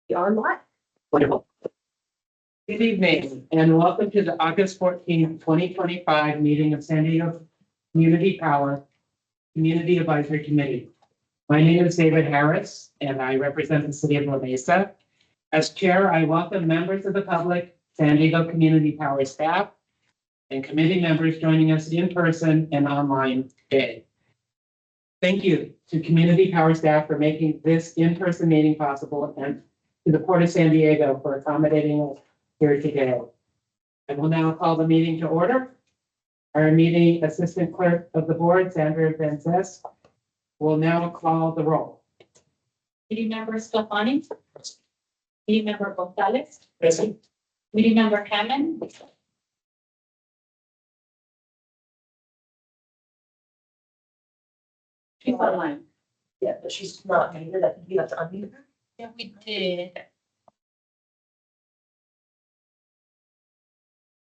You are live. Wonderful. Good evening and welcome to the August 14th, 2025 meeting of San Diego Community Power Community Advisory Committee. My name is David Harris and I represent the city of La Mesa. As chair, I welcome members of the public, San Diego Community Power staff, and committee members joining us in person and online today. Thank you to Community Power staff for making this in-person meeting possible and to the Port of San Diego for accommodating us here today. I will now call the meeting to order. Our meeting assistant clerk of the board, Sandra Benzes, will now call the roll. Committee member Sclafani. Committee member Gonzalez. Present. Committee member Hammond. She's online. Yeah, but she's not muted. I think you have to unmute her. Yeah, we did.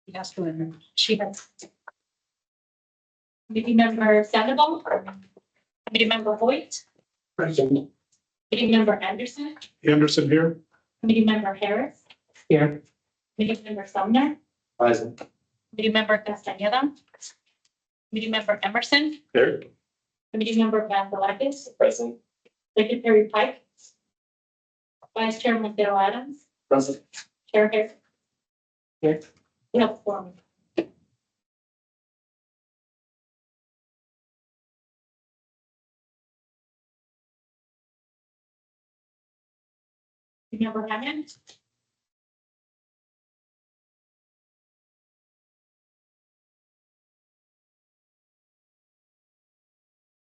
She has to, she has. Committee member Sandoval. Committee member Hoyt. Present. Committee member Anderson. Anderson here. Committee member Harris. Here. Committee member Sumner. Present. Committee member Castañeda. Committee member Emerson. Here. Committee member Vandelakis. Present. Secretary Pike. Vice Chair Montero Adams. Present. Chair Harris. Here. We have four. Member Hammond.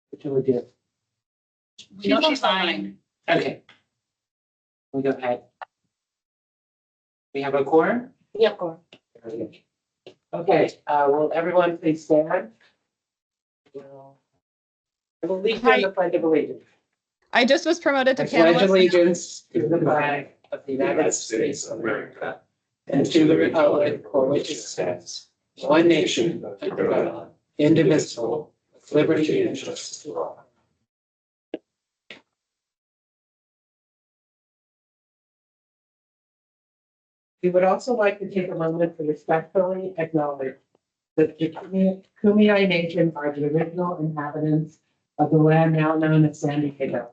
What do we do? We know she's fine. Okay. We go ahead. We have a quorum? Yeah, four. Okay, will everyone please stand? I will lead you in the pledge of allegiance. I just was promoted to I pledge panelist. allegiance to the flag of the United States of America and to the republic for which it stands, one nation, under God, indivisible, with liberty and justice for all. We would also like to take a moment to respectfully acknowledge that the Kumeyaay Nation are the original inhabitants of the land now known as San Diego,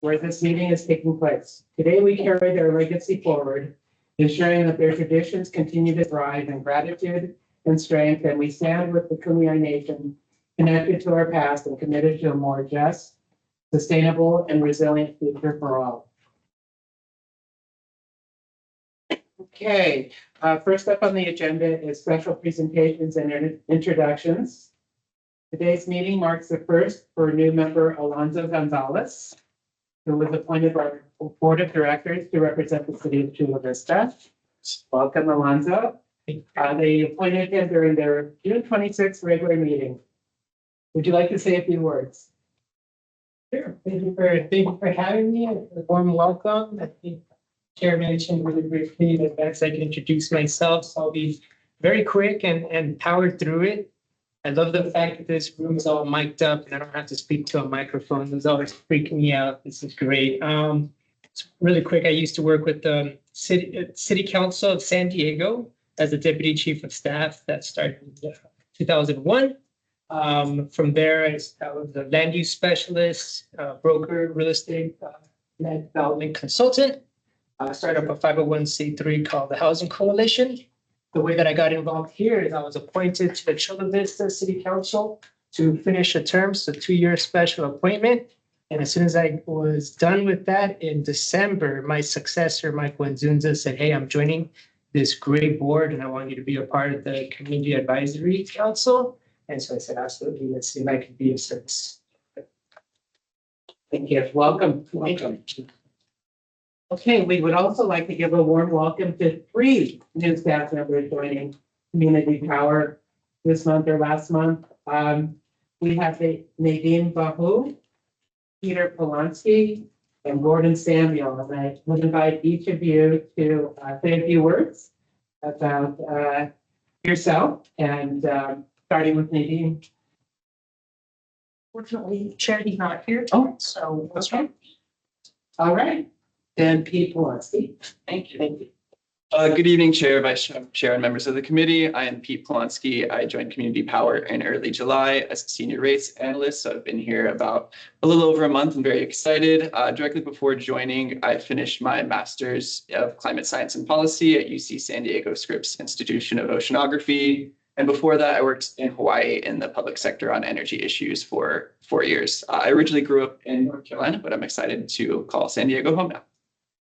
where this meeting is taking place. Today, we carry their legacy forward, ensuring that their traditions continue to thrive in gratitude and strength, and we stand with the Kumeyaay Nation, connected to our past and committed to a more just, sustainable, and resilient future for all. Okay, first up on the agenda is special presentations and introductions. Today's meeting marks the first for new member Alonzo Gonzalez, who was appointed by our board of directors to represent the city of Chula Vista. Welcome, Alonzo. They appointed him during their June 26th regular meeting. Would you like to say a few words? Sure. Thank you for having me. A warm welcome. I think Chair mentioned really briefly that best I can introduce myself. So I'll be very quick and power through it. I love the fact that this room is all mic'd up and I don't have to speak to a microphone. It's always freaking me out. This is great. It's really quick. I used to work with the City Council of San Diego as the Deputy Chief of Staff. That started in 2001. From there, I was a land use specialist, broker, real estate, land development consultant. I started up a 501c3 called the Housing Coalition. The way that I got involved here is I was appointed to the Chula Vista City Council to finish a term, so 2-year special appointment. And as soon as I was done with that in December, my successor, Mike Wenzunza, said, "Hey, I'm joining this great board and I want you to be a part of the Community Advisory Council." And so I said, absolutely, let's see if I can be of service. Thank you. Welcome. Welcome. Okay, we would also like to give a warm welcome to 3 new staff members joining Community Power this month or last month. We have Nadine Bahu, Peter Polanski, and Gordon Samuel. And I would invite each of you to say a few words about yourself and starting with Nadine. Fortunately, Charity's not here. Oh, So okay. All right. Dan P. Pulaski. Thank you. Thank you. Good evening, Chair, Vice Chair, and members of the committee. I am Pete Polonsky. I joined Community Power in early July as a senior rates analyst. So I've been here about a little over a month. I'm very excited. Directly before joining, I finished my Master's of Climate Science and Policy at UC San Diego Scripps Institution of Oceanography. And before that, I worked in Hawaii in the public sector on energy issues for 4 years. I originally grew up in North Carolina, but I'm excited to call San Diego home now.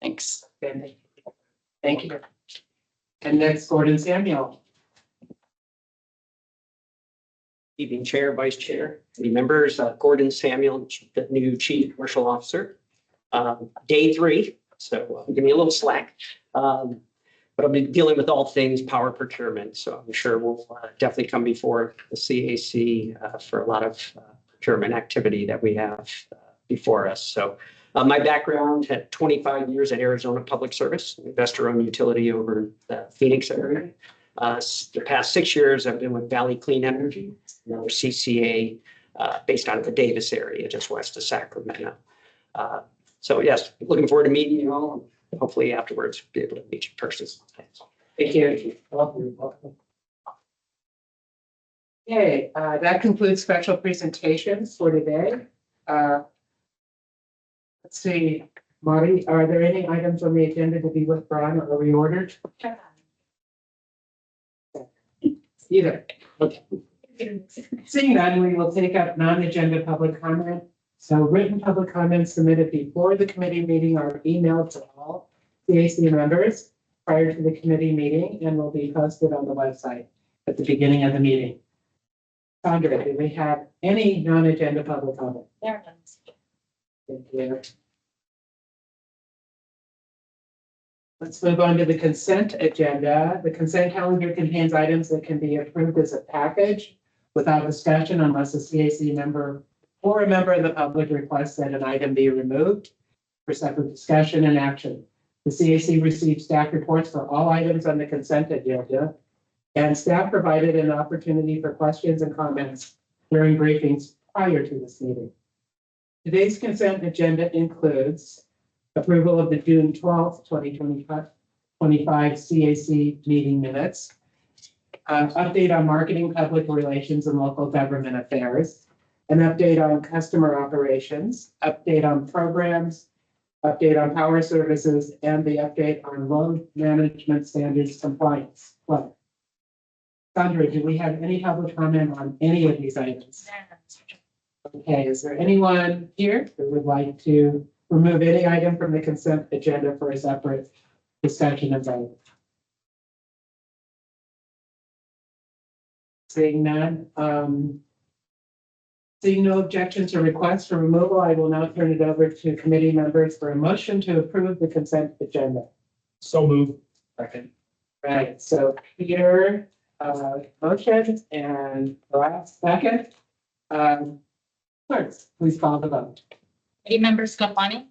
Thanks. Thank you. And next, Gordon Samuel. Evening Chair, Vice Chair, committee members, Gordon Samuel, the new Chief Commercial Officer. Day 3, so give me a little slack. But I'll be dealing with all things power procurement, so I'm sure we'll definitely come before the CAC for a lot of procurement activity that we have before us. So my background had 25 years at Arizona Public Service, investor-owned utility over in the Phoenix area. The past 6 years, I've been with Valley Clean Energy, another CCA based out of the Davis area, just west of Sacramento. So yes, looking forward to meeting you all. And hopefully afterwards, be able to meet you in person. Thank you. Welcome. Okay, that concludes special presentations for today. Let's see, Marty, are there any items on the agenda to be withdrawn or reordered? Either. Okay. Seeing none, we will take up non-agenda public comment. So written public comments submitted before the committee meeting are emailed to all CAC members prior to the committee meeting and will be posted on the website at the beginning of the meeting. Sandra, do we have any non-agenda public comment? There it is. Thank you. Let's move on to the consent agenda. The consent calendar contains items that can be approved as a package without discussion unless a CAC member or a member of the public requests that an item be removed for separate discussion and action. The CAC received staff reports for all items on the consent agenda, and staff provided an opportunity for questions and comments during briefings prior to this meeting. Today's consent agenda includes approval of the June 12th, 2025 CAC meeting minutes, update on marketing, public relations, and local government affairs, an update on customer operations, update on programs, update on power services, and the update on load management standards compliance. Well, Sandra, do we have any public comment on any of these items? There it is. Okay, is there anyone here who would like to remove any item from the consent agenda for a separate discussion and vote? Seeing none, seeing no objections or requests for removal, I will now turn it over to committee members for a motion to approve the consent agenda. So move. Second. Right, so Peter, motion and last second. Clerk, please call the vote. Committee member Sclafani.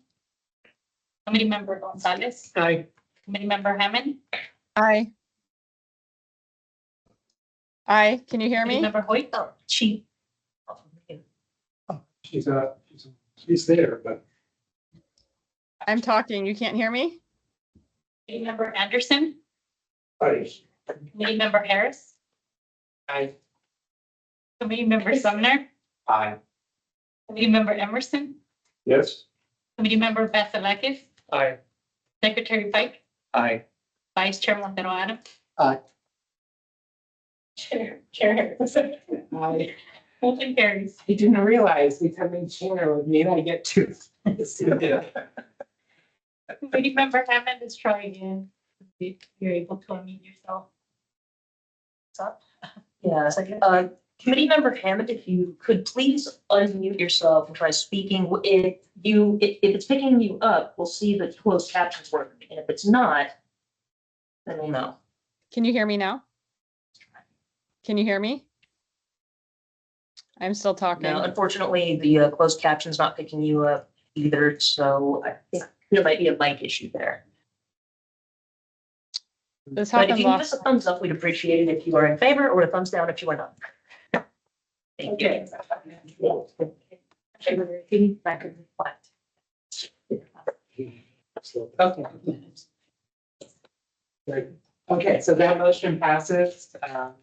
Committee member Gonzalez. Aye. Committee member Hammond. Aye. Aye, can you hear Committee me? member Hoyt. Oh, she. She's there, but I'm talking. You can't hear me? Committee member Anderson. I, Committee member Harris. Aye. Committee member Sumner. Aye. Committee member Emerson. yes, Committee member Vasilakis. Aye. Secretary Pike. Aye. Vice Chair Montero Adam. Aye. Chair Harris. I Motion carries. didn't realize becoming chair would mean I get to. Committee member Hammond is trying again. You're able to unmute yourself. What's up? Yeah, committee member Hammond, if you could please unmute yourself and try speaking. If it's picking you up, we'll see the closed captions work. And if it's not, then we'll know. Can you hear me now? Can you hear me? I'm still talking. No, unfortunately, the closed caption's not picking you up either, so I think there might be a mic issue there. This But if happened you can give us last. a thumbs up, we'd appreciate it if you are in favor, or a thumbs down if you are not. Thank you. Okay. Back in the flat. So, Okay. Great. Okay, so that motion passes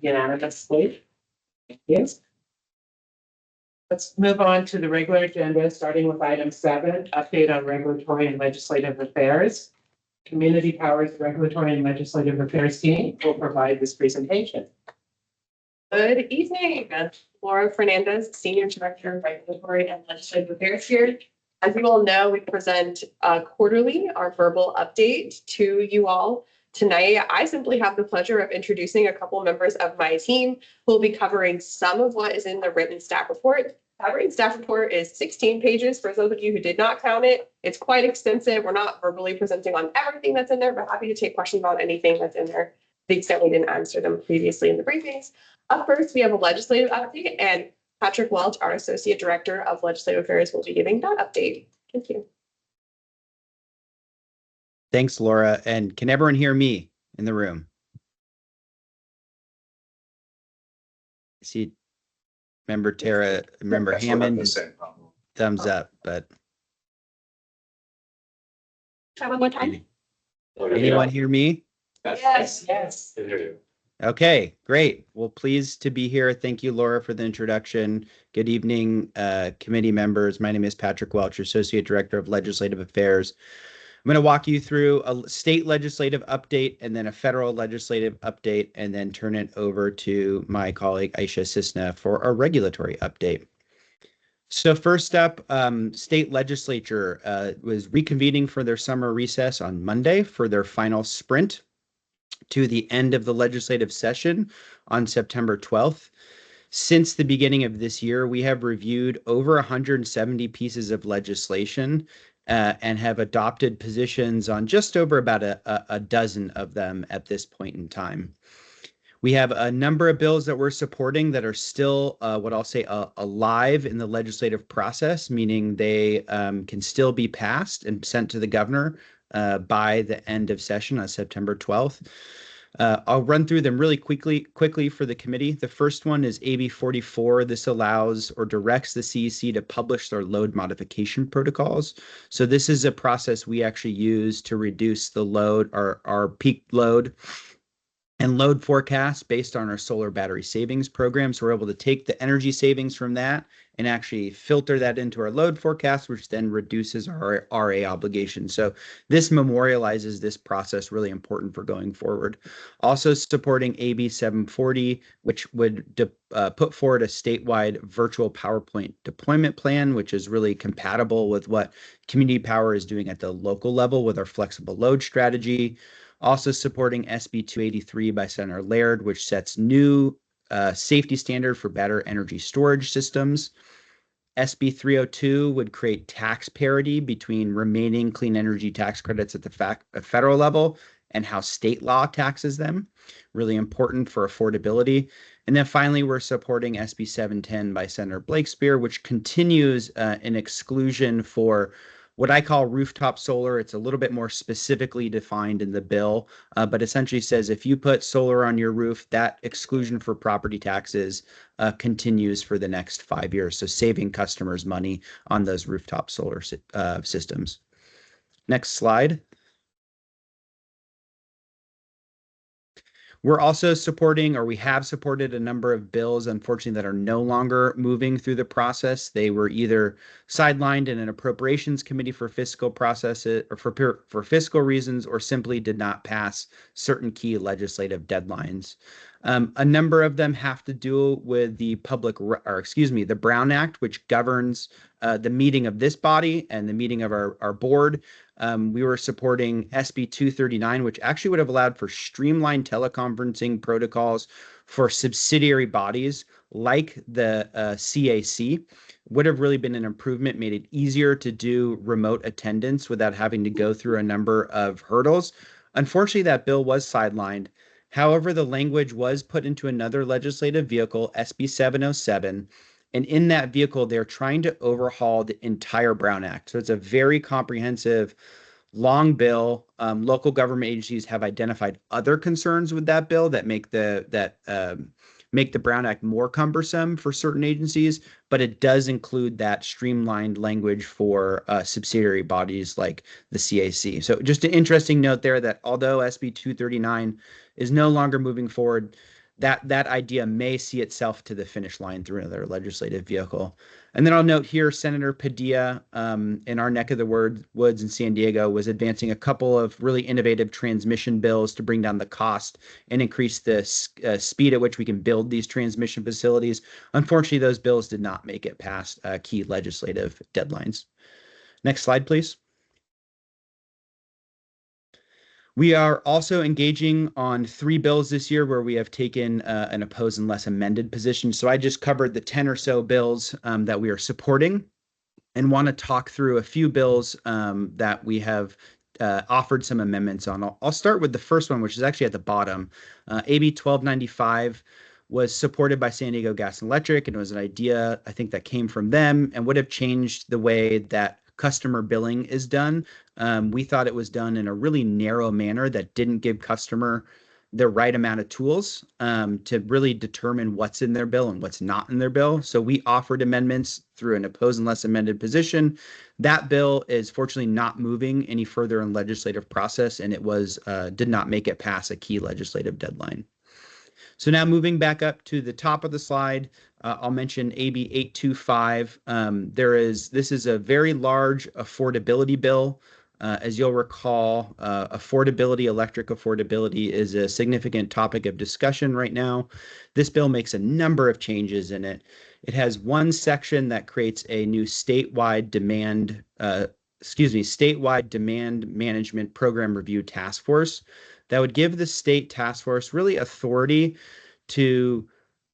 unanimously. Thank you. Let's move on to the regular agenda, starting with item 7, update on regulatory and legislative affairs. Community Powers Regulatory and Legislative Affairs team will provide this presentation. Good evening, Laura Fernandez, Senior Director of Regulatory and Legislative Affairs here. As you all know, we present quarterly our verbal update to you all. Tonight, I simply have the pleasure of introducing a couple members of my team who will be covering some of what is in the written staff report. That written staff report is 16 pages. For those of you who did not count it, it's quite extensive. We're not verbally presenting on everything that's in there, but happy to take questions on anything that's in there to the extent we didn't answer them previously in the briefings. Up first, we have a legislative update, and Patrick Welch, our Associate Director of Legislative Affairs, will be giving that update. Thank you. Thanks, Laura. And can everyone hear me in the room? I see Member Tara, Member Hammond, thumbs up, but Try one more time. anyone hear me? Yes. Yes. Okay, great. Well, pleased to be here. Thank you, Laura, for the introduction. Good evening, committee members. My name is Patrick Welch, Associate Director of Legislative Affairs. I'm going to walk you through a state legislative update and then a federal legislative update, and then turn it over to my colleague Aisha Sisna for a regulatory update. So first up, state legislature was reconvening for their summer recess on Monday for their final sprint to the end of the legislative session on September 12th. Since the beginning of this year, we have reviewed over 170 pieces of legislation and have adopted positions on just over about a dozen of them at this point in time. We have a number of bills that we're supporting that are still what I'll say alive in the legislative process, meaning they can still be passed and sent to the governor by the end of session on September 12th. I'll run through them really quickly for the committee. The first one is AB 44. This allows or directs the CEC to publish their load modification protocols. So this is a process we actually use to reduce the load, our peak load and load forecast based on our solar battery savings program. So we're able to take the energy savings from that and actually filter that into our load forecast, which then reduces our RA obligation. So this memorializes this process, really important for going forward. Also supporting AB 740, which would put forward a statewide virtual power plant deployment plan, which is really compatible with what Community Power is doing at the local level with our flexible load strategy. Also supporting SB 283 by Senator Laird, which sets new safety standard for better energy storage systems. SB 302 would create tax parity between remaining clean energy tax credits at the federal level and how state law taxes them. Really important for affordability. And then finally, we're supporting SB 710 by Senator Blakespear, which continues an exclusion for what I call rooftop solar. It's a little bit more specifically defined in the bill, but essentially says if you put solar on your roof, that exclusion for property taxes continues for the next 5 years. So saving customers money on those rooftop solar systems. Next slide. We're also supporting, or we have supported, a number of bills, unfortunately, that are no longer moving through the process. They were either sidelined in an appropriations committee for fiscal processes or for fiscal reasons, or simply did not pass certain key legislative deadlines. A number of them have to do with the the Brown Act, which governs the meeting of this body and the meeting of our board. We were supporting SB 239, which actually would have allowed for streamlined teleconferencing protocols for subsidiary bodies like the CAC. Would have really been an improvement, made it easier to do remote attendance without having to go through a number of hurdles. Unfortunately, that bill was sidelined. However, the language was put into another legislative vehicle, SB 707. And in that vehicle, they're trying to overhaul the entire Brown Act. So it's a very comprehensive, long bill. Local government agencies have identified other concerns with that bill that make make the Brown Act more cumbersome for certain agencies, but it does include that streamlined language for subsidiary bodies like the CAC. So just an interesting note there that although SB 239 is no longer moving forward, that idea may see itself to the finish line through another legislative vehicle. And then I'll note here, Senator Padilla in our neck of the woods in San Diego was advancing a couple of really innovative transmission bills to bring down the cost and increase the speed at which we can build these transmission facilities. Unfortunately, those bills did not make it past key legislative deadlines. Next slide, please. We are also engaging on 3 bills this year where we have taken an opposed unless amended position. So I just covered the 10 or so bills that we are supporting and want to talk through a few bills that we have offered some amendments on. I'll start with the first one, which is actually at the bottom. AB 1295 was supported by San Diego Gas and Electric, and it was an idea, I think, that came from them and would have changed the way that customer billing is done. We thought it was done in a really narrow manner that didn't give customer the right amount of tools to really determine what's in their bill and what's not in their bill. So we offered amendments through an opposed unless amended position. That bill is fortunately not moving any further in legislative process, and it was did not make it past a key legislative deadline. So now moving back up to the top of the slide, I'll mention AB 825. This is a very large affordability bill. As you'll recall, electric affordability is a significant topic of discussion right now. This bill makes a number of changes in it. It has one section that creates a new statewide demand management program review task force that would give the state task force really authority to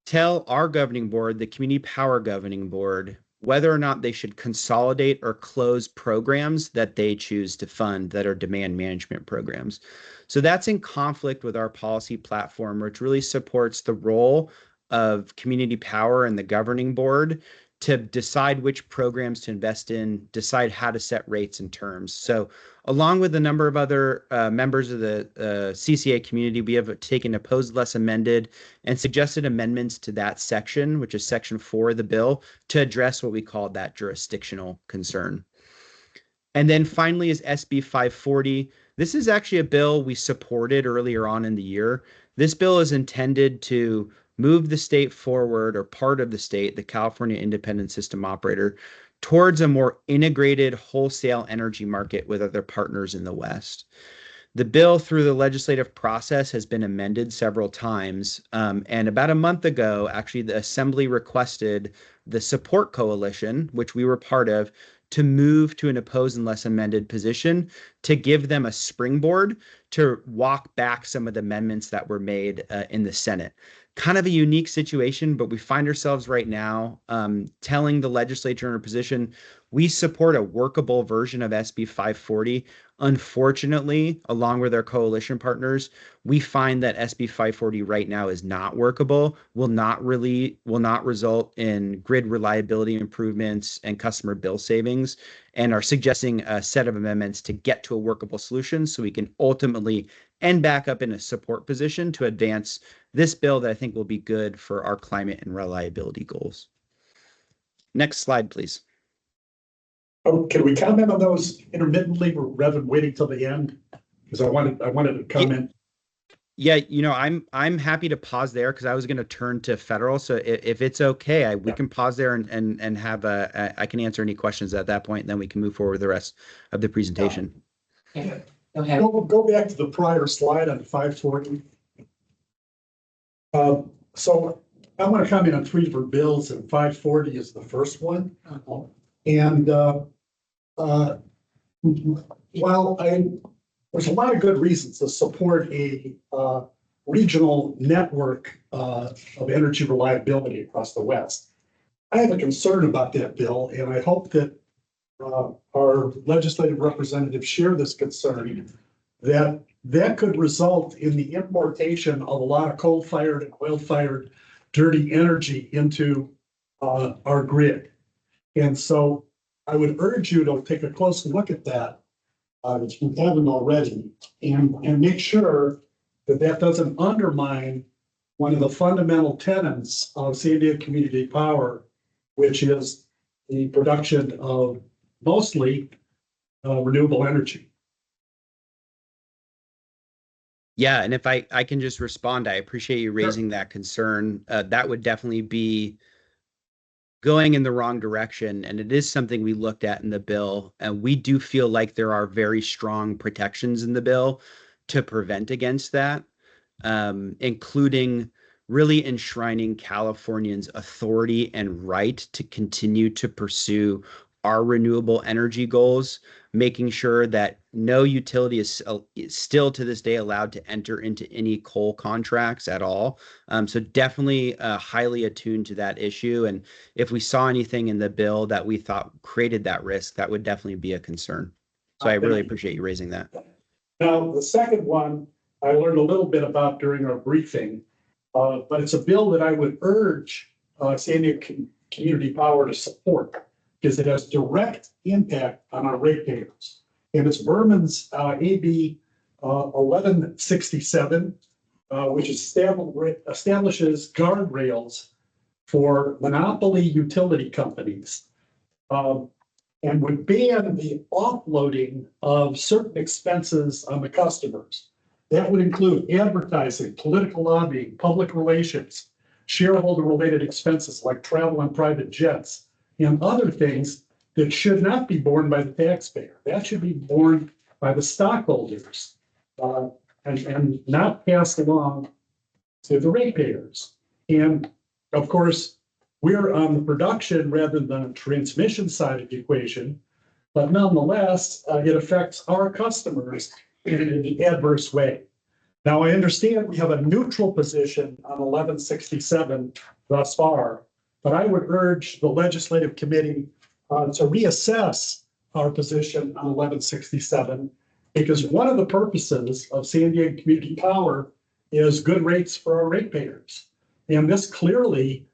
tell our governing board, the Community Power Governing Board, whether or not they should consolidate or close programs that they choose to fund that are demand management programs. So that's in conflict with our policy platform, which really supports the role of community power and the governing board to decide which programs to invest in, decide how to set rates and terms. So along with a number of other members of the CCA community, we have taken opposed less amended and suggested amendments to that section, which is section 4 of the bill, to address what we call that jurisdictional concern. And then finally is SB 540. This is actually a bill we supported earlier on in the year. This bill is intended to move the state forward, or part of the state, the California Independent System Operator, towards a more integrated wholesale energy market with other partners in the West. The bill through the legislative process has been amended several times. And about a month ago, actually, the Assembly requested the Support Coalition, which we were part of, to move to an opposed unless amended position to give them a springboard to walk back some of the amendments that were made in the Senate. Kind of a unique situation, but we find ourselves right now telling the legislature in our position, we support a workable version of SB 540. Unfortunately, along with our coalition partners, we find that SB 540 right now is not workable, will not result in grid reliability improvements and customer bill savings, and are suggesting a set of amendments to get to a workable solution so we can ultimately end back up in a support position to advance this bill that I think will be good for our climate and reliability goals. Next slide, please. Oh, can we comment on those intermittently rather than waiting till the end? Because I wanted to comment. Yeah, I'm happy to pause there because I was going to turn to federal. So if it's okay, we can pause there and have I can answer any questions at that point, and then we can move forward with the rest of the presentation. Yeah. Go ahead. Go back to the prior slide on 540. So I want to comment on 3 different bills, and 540 is the first one. And while there's a lot of good reasons to support a regional network of energy reliability across the West, I have a concern about that bill, and I hope that our legislative representatives share this concern, that could result in the importation of a lot of coal-fired and oil-fired dirty energy into our grid. And so I would urge you to take a close look at that, if you haven't already, and make sure that that doesn't undermine one of the fundamental tenets of San Diego Community Power, which is the production of mostly renewable energy. Yeah, and if I can just respond, I appreciate you raising that concern. That would definitely be going in the wrong direction, and it is something we looked at in the bill, and we do feel like there are very strong protections in the bill to prevent against that, including really enshrining Californians' authority and right to continue to pursue our renewable energy goals, making sure that no utility is still to this day allowed to enter into any coal contracts at all. So definitely highly attuned to that issue. And if we saw anything in the bill that we thought created that risk, that would definitely be a concern. So I really appreciate you raising that. Now, the second one I learned a little bit about during our briefing, but it's a bill that I would urge San Diego Community Power to support because it has direct impact on our ratepayers. And it's Berman's AB 1167, which establishes guardrails for monopoly utility companies and would ban the offloading of certain expenses on the customers. That would include advertising, political lobbying, public relations, shareholder-related expenses like travel and private jets, and other things that should not be borne by the taxpayer. That should be borne by the stockholders and not passed along to the ratepayers. And of course, we're on the production rather than the transmission side of the equation, but nonetheless, it affects our customers in an adverse way. Now, I understand we have a neutral position on 1167 thus far, but I would urge the legislative committee to reassess our position on 1167, because one of the purposes of San Diego Community Power is good rates for our ratepayers. And this clearly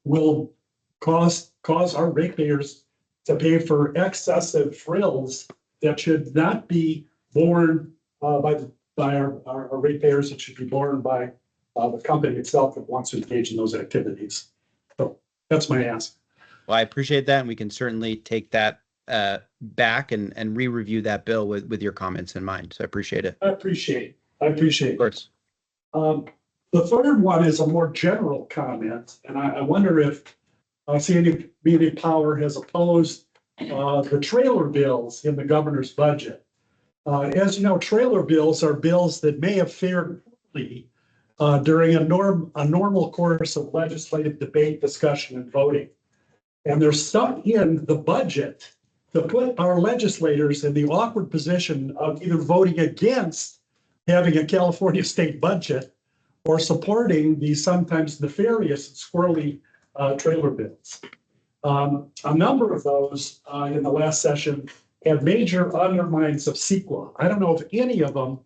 will cause our ratepayers to pay for excessive frills that should not be borne by our ratepayers. It should be borne by the company itself that wants to engage in those activities. So that's my ask. Well, I appreciate that, and we can certainly take that back and re-review that bill with your comments in mind. So I appreciate it. I appreciate it. Of course. The third one is a more general comment, and I wonder if San Diego Community Power has opposed the trailer bills in the governor's budget. As you know, trailer bills are bills that may have fared poorly during a normal course of legislative debate, discussion, and voting. And they're stuck in the budget to put our legislators in the awkward position of either voting against having a California state budget or supporting the sometimes nefarious and squirrely trailer bills. A number of those in the last session had major undermines of CEQA. I don't know if any of them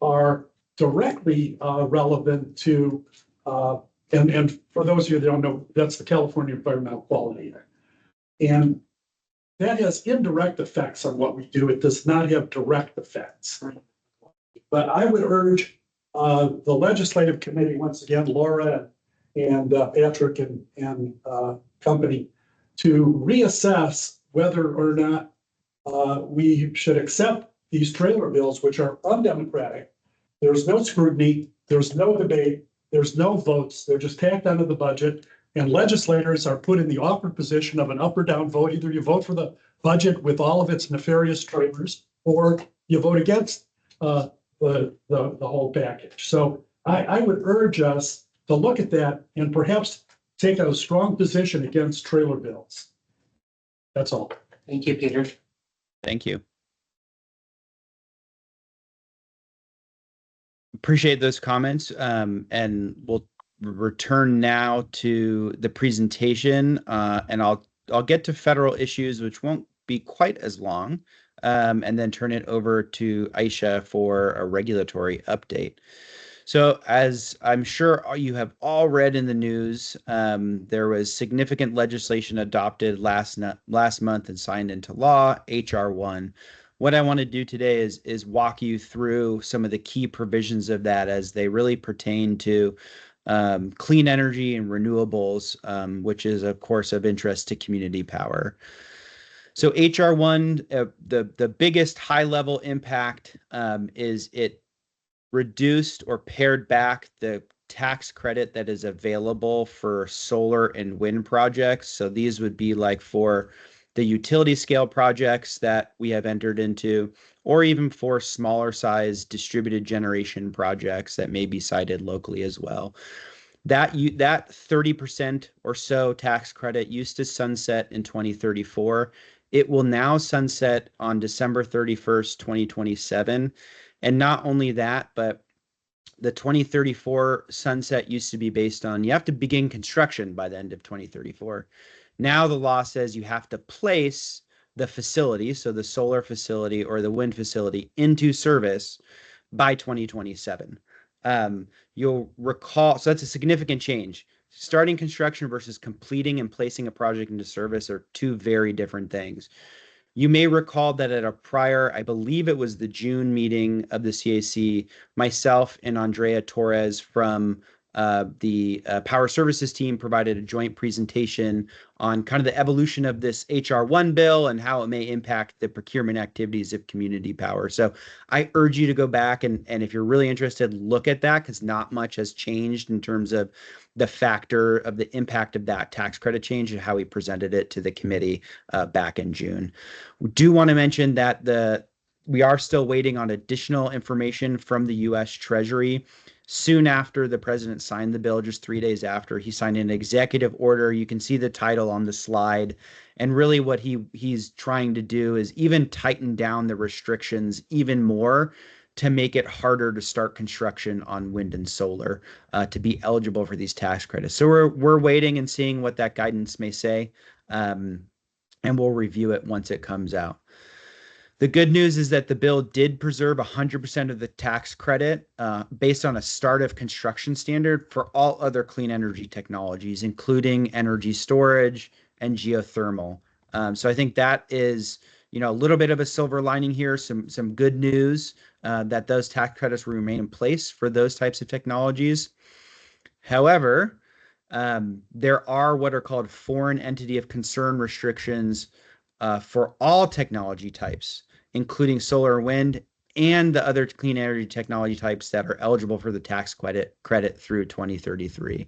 are directly relevant to, and for those of you that don't know, that's the California Environmental Quality Act. And that has indirect effects on what we do. It does not have direct effects. But I would urge the legislative committee, once again, Laura and Patrick and company, to reassess whether or not we should accept these trailer bills, which are undemocratic. There's no scrutiny, there's no debate, there's no votes. They're just tacked onto the budget. And legislators are put in the awkward position of an up or down vote. Either you vote for the budget with all of its nefarious trailers, or you vote against the whole package. So I would urge us to look at that and perhaps take a strong position against trailer bills. That's all. Thank you, Peter. Thank you. Appreciate those comments. And we'll return now to the presentation, and I'll get to federal issues, which won't be quite as long, and then turn it over to Aisha for a regulatory update. So as I'm sure you have all read in the news, there was significant legislation adopted last month and signed into law, HR 1, what I want to do today is walk you through some of the key provisions of that as they really pertain to clean energy and renewables, which is of course of interest to community power. So HR1, the biggest high level impact is it reduced or pared back the tax credit that is available for solar and wind projects. So these would be like for the utility scale projects that we have entered into, or even for smaller size distributed generation projects that may be sited locally as well. That 30% or so tax credit used to sunset in 2034. It will now sunset on December 31st, 2027. And not only that, but the 2034 sunset used to be based on you have to begin construction by the end of 2034. Now the law says you have to place the facility, so the solar facility or the wind facility, into service by 2027. You'll recall, so that's a significant change. Starting construction versus completing and placing a project into service are two very different things. You may recall that at a prior, I believe it was the June meeting of the CAC, myself and Andrea Torres from the Power Services team provided a joint presentation on kind of the evolution of this HR1 bill and how it may impact the procurement activities of community power. So I urge you to go back and if you're really interested, look at that because not much has changed in terms of the factor of the impact of that tax credit change and how we presented it to the committee back in June. We do want to mention that we are still waiting on additional information from the U.S. Treasury. Soon after the president signed the bill, just 3 days after, he signed an executive order. You can see the title on the slide. And really what he's trying to do is even tighten down the restrictions even more to make it harder to start construction on wind and solar to be eligible for these tax credits. So we're waiting and seeing what that guidance may say, and we'll review it once it comes out. The good news is that the bill did preserve 100% of the tax credit based on a start of construction standard for all other clean energy technologies, including energy storage and geothermal. So I think that is, a little bit of a silver lining here, some good news that those tax credits will remain in place for those types of technologies. However, there are what are called foreign entity of concern restrictions for all technology types, including solar and wind and the other clean energy technology types that are eligible for the tax credit through 2033.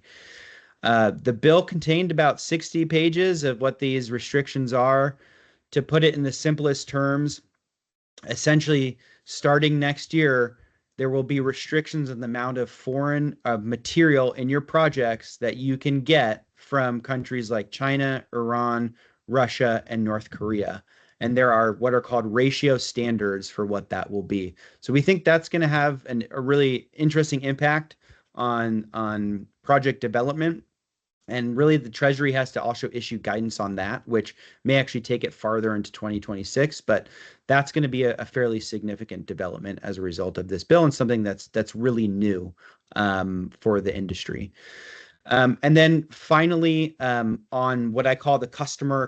The bill contained about 60 pages of what these restrictions are. To put it in the simplest terms, essentially, starting next year, there will be restrictions on the amount of foreign material in your projects that you can get from countries like China, Iran, Russia, and North Korea. And there are what are called ratio standards for what that will be. So we think that's going to have a really interesting impact on project development. And really, the Treasury has to also issue guidance on that, which may actually take it farther into 2026. But that's going to be a fairly significant development as a result of this bill and something that's really new for the industry. And then finally, on what I call the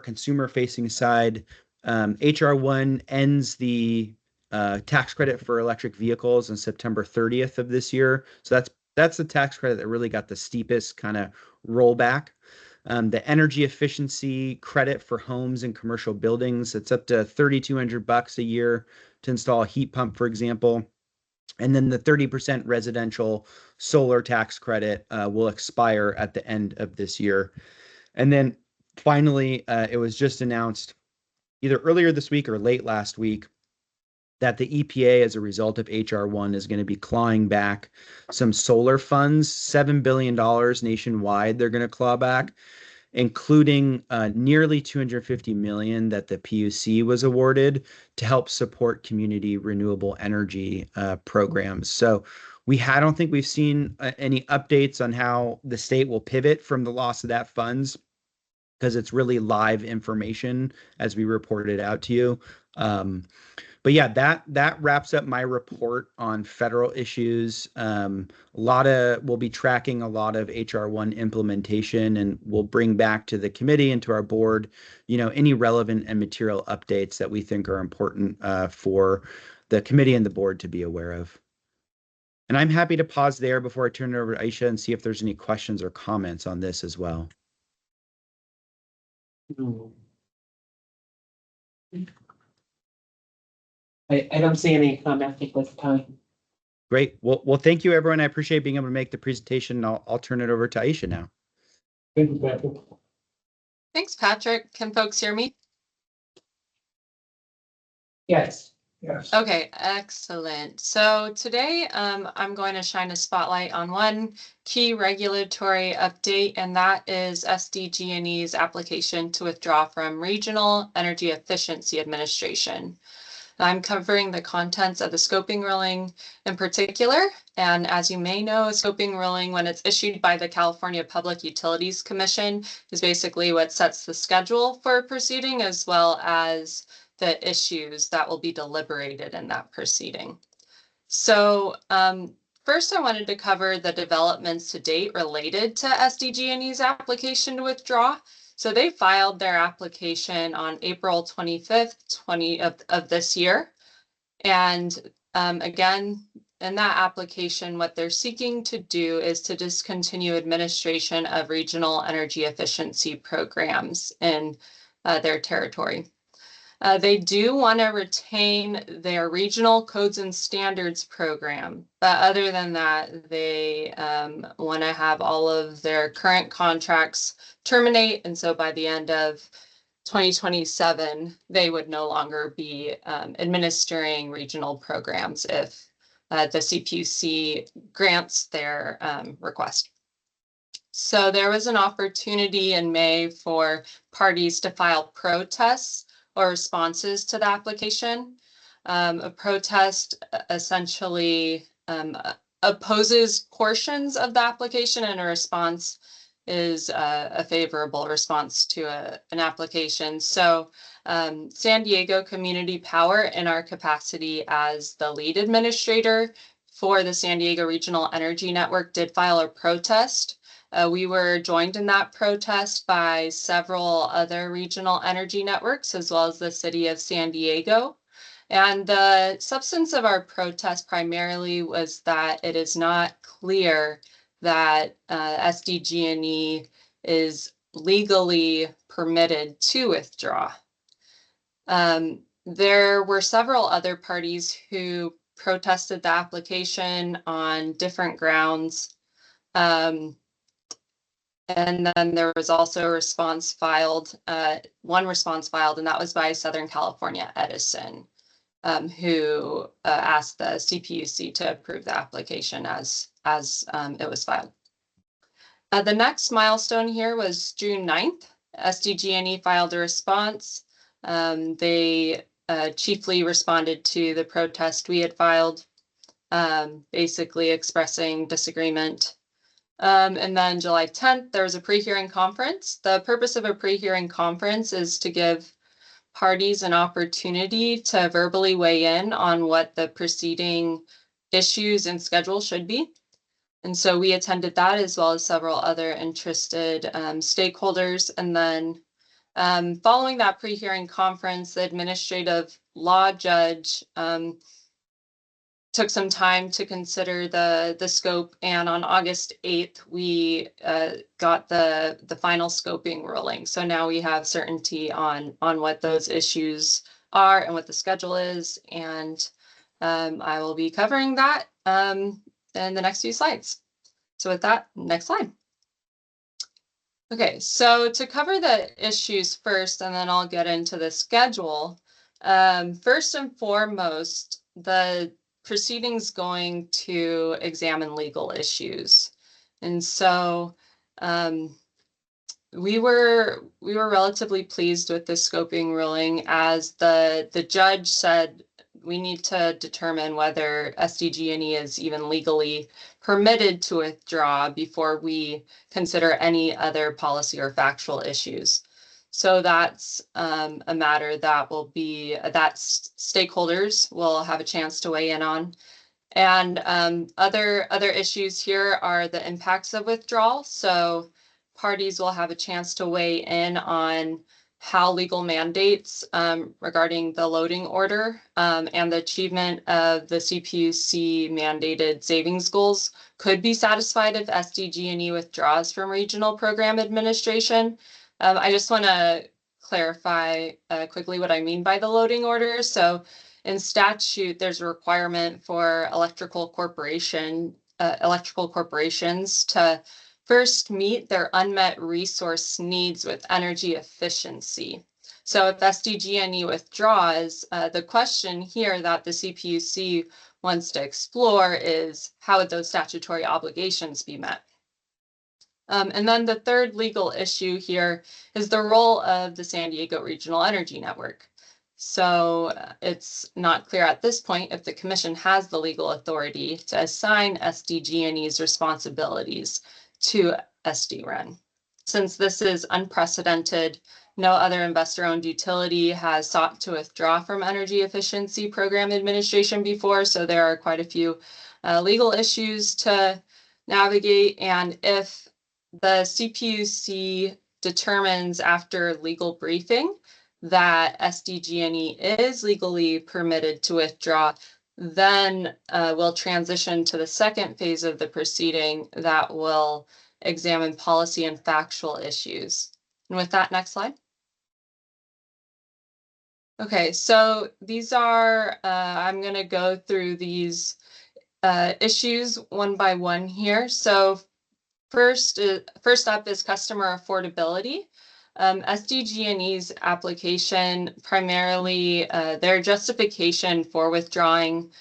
consumer-facing side, HR1 ends the tax credit for electric vehicles on September 30th of this year. So that's the tax credit that really got the steepest kind of rollback. The energy efficiency credit for homes and commercial buildings, it's up to $3,200 a year to install a heat pump, for example. And then the 30% residential solar tax credit will expire at the end of this year. And then finally, it was just announced either earlier this week or late last week that the EPA, as a result of HR1, is going to be clawing back some solar funds, $7 billion nationwide they're going to claw back, including nearly $250 million that the PUC was awarded to help support community renewable energy programs. So I don't think we've seen any updates on how the state will pivot from the loss of that funds, because it's really live information as we reported out to you. But yeah, that wraps up my report on federal issues. We'll be tracking a lot of HR1 implementation, and we'll bring back to the committee and to our board, any relevant and material updates that we think are important for the committee and the board to be aware of. And I'm happy to pause there before I turn it over to Aisha and see if there's any questions or comments on this as well. I don't see any comments at this time. Great. Well, thank you, everyone. I appreciate being able to make the presentation. I'll turn it over to Aisha now. Thank you, Patrick. Thanks, Patrick. Can folks hear me? Yes. Yes. Okay, excellent. So today, I'm going to shine a spotlight on one key regulatory update, and that is SDG&E's application to withdraw from Regional Energy Efficiency Administration. I'm covering the contents of the scoping ruling in particular, and as you may know, a scoping ruling, when it's issued by the California Public Utilities Commission, is basically what sets the schedule for a proceeding, as well as the issues that will be deliberated in that proceeding. So first, I wanted to cover the developments to date related to SDG&E's application to withdraw. So they filed their application on April 25th, of this year. And again, in that application, what they're seeking to do is to discontinue administration of regional energy efficiency programs in their territory. They do want to retain their regional codes and standards program, but other than that, they want to have all of their current contracts terminate. And so by the end of 2027, they would no longer be administering regional programs if the CPUC grants their request. So there was an opportunity in May for parties to file protests or responses to the application. A protest essentially opposes portions of the application, and a response is a favorable response to an application. So San Diego Community Power, in our capacity as the lead administrator for the San Diego Regional Energy Network, did file a protest. We were joined in that protest by several other regional energy networks, as well as the city of San Diego. And the substance of our protest primarily was that it is not clear that SDG&E is legally permitted to withdraw. There were several other parties who protested the application on different grounds. And then there was also a response filed, one response filed, and that was by Southern California Edison, who asked the CPUC to approve the application as it was filed. The next milestone here was June 9th. SDG&E filed a response. They chiefly responded to the protest we had filed, basically expressing disagreement. And then July 10th, there was a pre-hearing conference. The purpose of a pre-hearing conference is to give parties an opportunity to verbally weigh in on what the proceeding issues and schedule should be. And so we attended that, as well as several other interested stakeholders. And then following that pre-hearing conference, the administrative law judge took some time to consider the scope, and on August 8th, we got the final scoping ruling. So now we have certainty on what those issues are and what the schedule is, and I will be covering that in the next few slides. So with that, next slide. Okay, so to cover the issues first, and then I'll get into the schedule. First and foremost, the proceedings going to examine legal issues. And so we were relatively pleased with the scoping ruling, as the judge said we need to determine whether SDG&E is even legally permitted to withdraw before we consider any other policy or factual issues. So that's a matter that will be, that stakeholders will have a chance to weigh in on. And other issues here are the impacts of withdrawal. So parties will have a chance to weigh in on how legal mandates regarding the loading order and the achievement of the CPUC mandated savings goals could be satisfied if SDG&E withdraws from regional program administration. I just want to clarify quickly what I mean by the loading order. So in statute, there's a requirement for electrical corporations to first meet their unmet resource needs with energy efficiency. So if SDG&E withdraws, the question here that the CPUC wants to explore is how would those statutory obligations be met? And then the third legal issue here is the role of the San Diego Regional Energy Network. So it's not clear at this point if the commission has the legal authority to assign SDG&E's responsibilities to SDREN. Since this is unprecedented, no other investor-owned utility has sought to withdraw from Energy Efficiency Program Administration before, so there are quite a few legal issues to navigate. And if the CPUC determines after legal briefing that SDG&E is legally permitted to withdraw, then we'll transition to the second phase of the proceeding that will examine policy and factual issues. And with that, next slide. Okay, so these are, I'm going to go through these issues one by one here. So first up is customer affordability. SDG&E's application, primarily their justification for withdrawing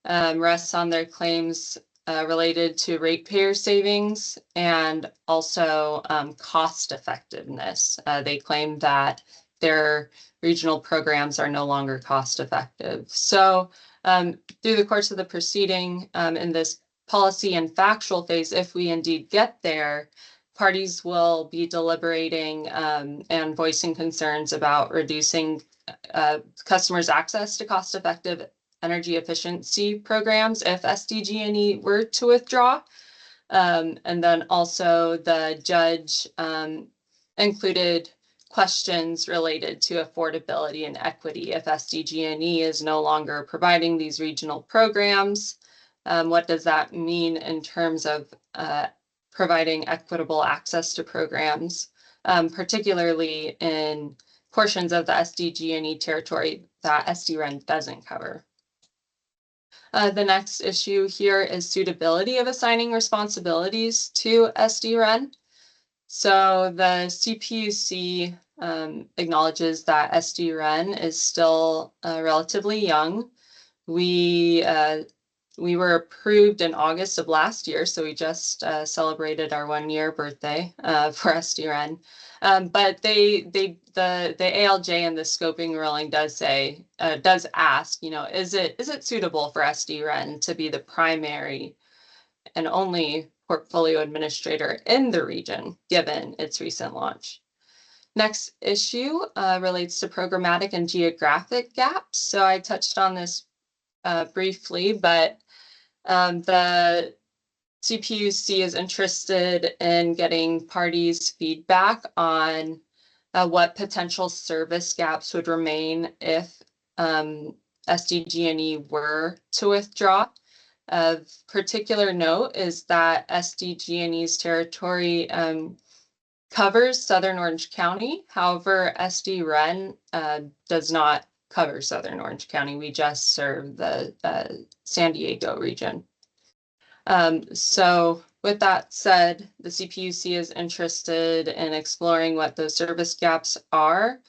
rests on their claims related to ratepayer savings and also cost effectiveness. They claim that their regional programs are no longer cost effective. So through the course of the proceeding in this policy and factual phase, if we indeed get there, parties will be deliberating and voicing concerns about reducing customers' access to cost-effective energy efficiency programs if SDG&E were to withdraw. And then also the judge included questions related to affordability and equity. If SDG&E is no longer providing these regional programs, what does that mean in terms of providing equitable access to programs, particularly in portions of the SDG&E territory that SDREN doesn't cover. The next issue here is suitability of assigning responsibilities to SDREN. So the CPUC acknowledges that SDREN is still relatively young. We were approved in August of last year, so we just celebrated our 1-year birthday for SDREN. But the ALJ in the scoping ruling does ask, you know, is it suitable for SDREN to be the primary and only portfolio administrator in the region, given its recent launch? Next issue relates to programmatic and geographic gaps. So I touched on this briefly, but the CPUC is interested in getting parties' feedback on what potential service gaps would remain if SDG&E were to withdraw. Of particular note is that SDG&E's territory covers Southern Orange County. However, SDREN does not cover Southern Orange County. We just serve the San Diego region. So with that said, the CPUC is interested in exploring what those service gaps are,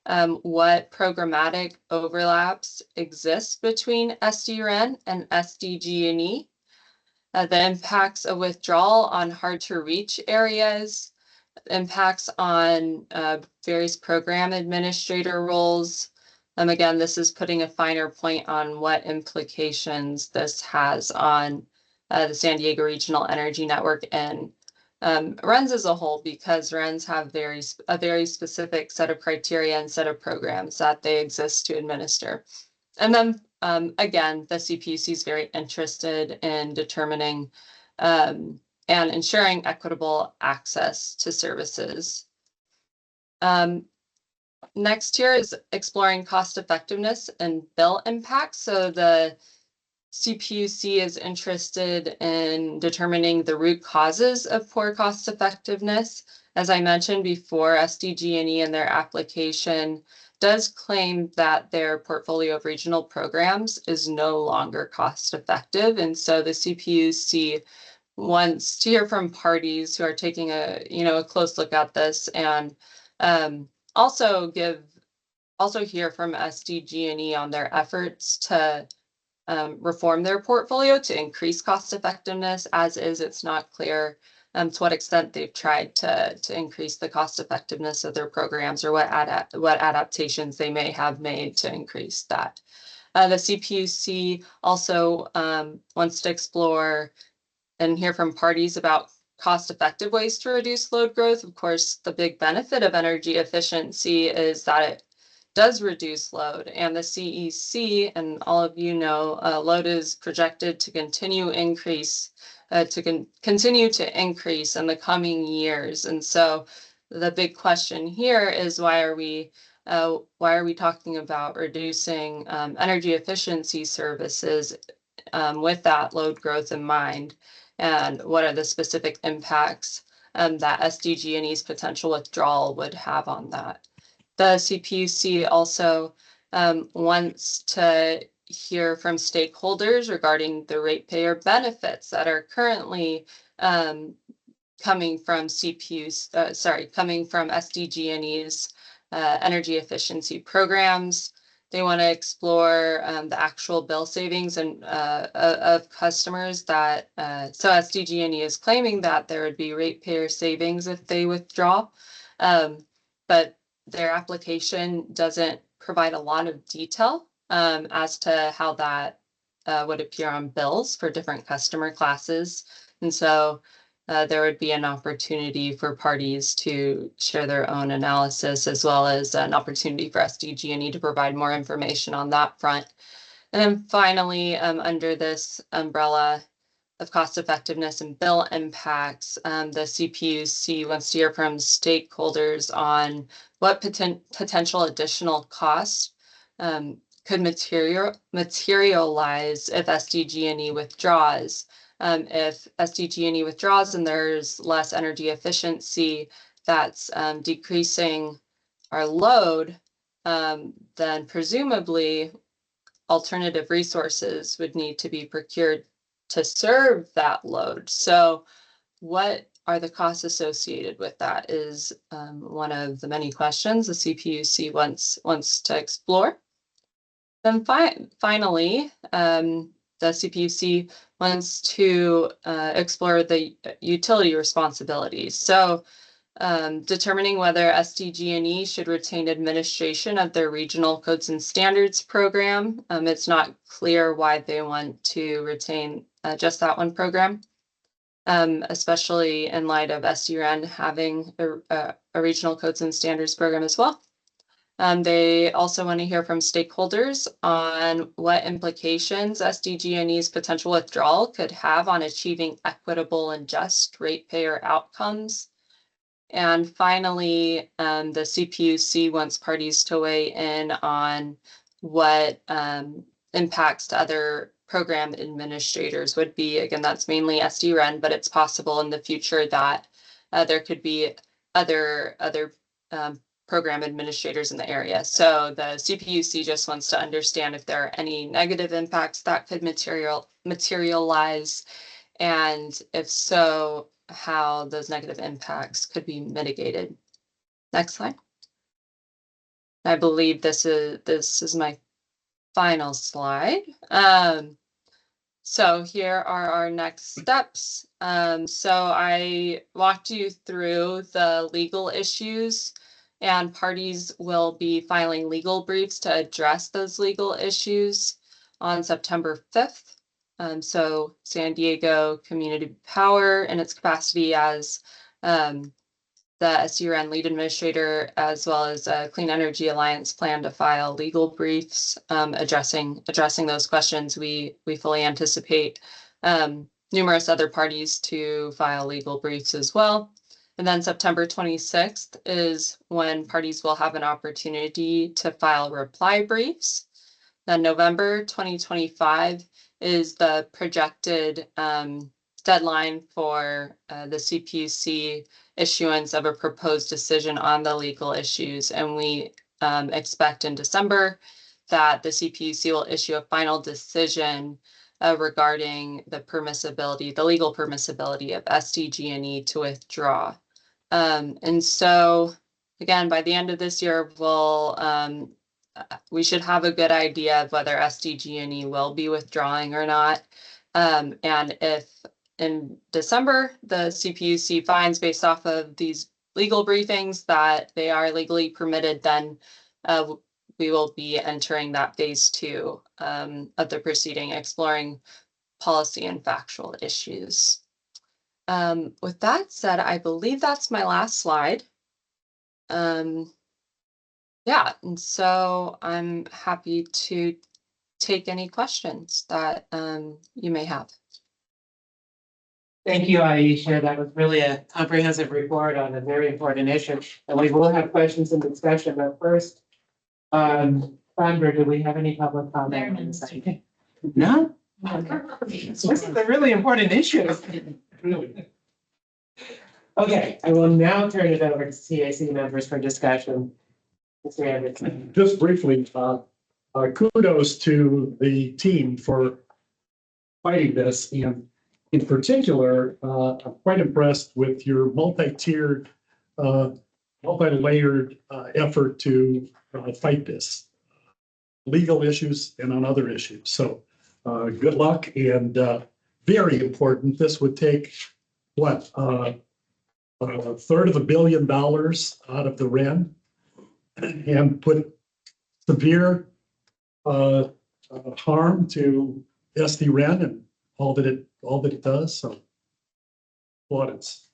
what programmatic overlaps exist between SDREN and SDG&E, the impacts of withdrawal on hard to reach areas, impacts on various program administrator roles. Again, this is putting a finer point on what implications this has on the San Diego Regional Energy Network and RENs as a whole, because RENs have a very specific set of criteria and set of programs that they exist to administer. And then again, the CPUC is very interested in determining and ensuring equitable access to services. Next here is exploring cost effectiveness and bill impact. So the CPUC is interested in determining the root causes of poor cost effectiveness. As I mentioned before, SDG&E in their application does claim that their portfolio of regional programs is no longer cost effective. And so the CPUC wants to hear from parties who are taking a close look at this, and also hear from SDG&E on their efforts to reform their portfolio to increase cost effectiveness. As is, it's not clear to what extent they've tried to increase the cost effectiveness of their programs, or what adaptations they may have made to increase that. The CPUC also wants to explore and hear from parties about cost-effective ways to reduce load growth. Of course, the big benefit of energy efficiency is that it does reduce load, and the CEC, and all of you know, load is projected to continue to increase in the coming years. And so the big question here is, why are we talking about reducing energy efficiency services with that load growth in mind? And what are the specific impacts that SDG&E's potential withdrawal would have on that? The CPUC also wants to hear from stakeholders regarding the ratepayer benefits that are currently coming from SDG&E's energy efficiency programs. They want to explore the actual bill savings and of customers that, so SDG&E is claiming that there would be ratepayer savings if they withdraw, but their application doesn't provide a lot of detail as to how that would appear on bills for different customer classes. And so there would be an opportunity for parties to share their own analysis, as well as an opportunity for SDG&E to provide more information on that front. And then finally, under this umbrella of cost effectiveness and bill impacts, the CPUC wants to hear from stakeholders on what potential additional costs could materialize if SDG&E withdraws. If SDG&E withdraws and there's less energy efficiency that's decreasing our load, then presumably alternative resources would need to be procured to serve that load. So what are the costs associated with that is one of the many questions the CPUC wants to explore. Then finally, the CPUC wants to explore the utility responsibilities. So determining whether SDG&E should retain administration of their regional codes and standards program. It's not clear why they want to retain just that one program, especially in light of SDRN having a regional codes and standards program as well. They also want to hear from stakeholders on what implications SDG&E's potential withdrawal could have on achieving equitable and just ratepayer outcomes. And finally, the CPUC wants parties to weigh in on what impacts to other program administrators would be. Again, that's mainly SDRN, but it's possible in the future that there could be other program administrators in the area. So the CPUC just wants to understand if there are any negative impacts that could materialize, and if so, how those negative impacts could be mitigated. Next slide. I believe this is my final slide. So here are our next steps. So I walked you through the legal issues, and parties will be filing legal briefs to address those legal issues on September 5th. So San Diego Community Power in its capacity as the SDRN lead administrator, as well as Clean Energy Alliance, plan to file legal briefs addressing those questions. We fully anticipate numerous other parties to file legal briefs as well. And then September 26th is when parties will have an opportunity to file reply briefs. Then November 2025 is the projected deadline for the CPUC issuance of a proposed decision on the legal issues. And we expect in December that the CPUC will issue a final decision regarding the permissibility, the legal permissibility of SDG&E to withdraw. And so, again, by the end of this year, we should have a good idea of whether SDG&E will be withdrawing or not. And if in December, the CPUC finds based off of these legal briefings that they are legally permitted, then we will be entering that phase 2 of the proceeding, exploring policy and factual issues. With that said, I believe that's my last slide. Yeah, and so I'm happy to take any questions that you may have. Thank you, Aisha. That was really a comprehensive report on a very important issue. And we will have questions and discussion, but first, Sandra, do we have any public comment? No? This is a really important issue. Okay, I will now turn it over to CAC members for discussion. Mr. Anderson. Just briefly, kudos to the team for fighting this. And in particular, I'm quite impressed with your multi-tiered, multi-layered effort to fight this. Legal issues and on other issues. So good luck, and very important. This would take, what, $1/3 of $1 billion out of the REN and put severe harm to SD-REN and all that it does. So plaudits.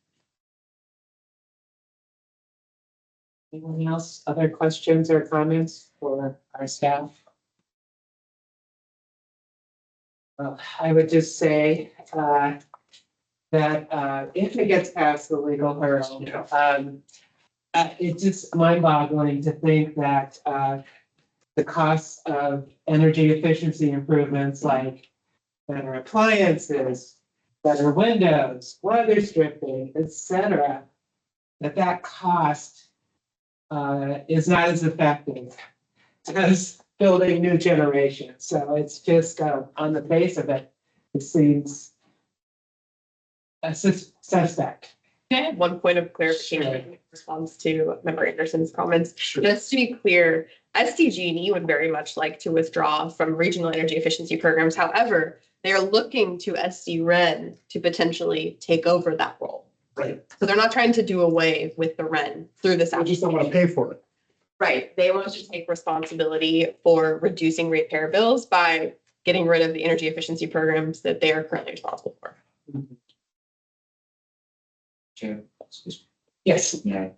Anyone else? Other questions or comments for our staff? Well, I would just say that if it gets past the legal hurdle, it's just mind-boggling to think that the costs of energy efficiency improvements like better appliances, better windows, weather stripping, etc., that cost is not as effective as building new generation. So it's just on the face of it, it seems a suspect. Can I have one point of clarification in response to Member Anderson's comments? Just to be clear, SDG&E would very much like to withdraw from regional energy efficiency programs. However, they are looking to SD-REN to potentially take over that role. Right. So they're not trying to do away with the REN through this I action. just don't want to pay for it. Right. They want to take responsibility for reducing ratepayer bills by getting rid of the energy efficiency programs that they are currently responsible for. Chair. Yes. Yeah.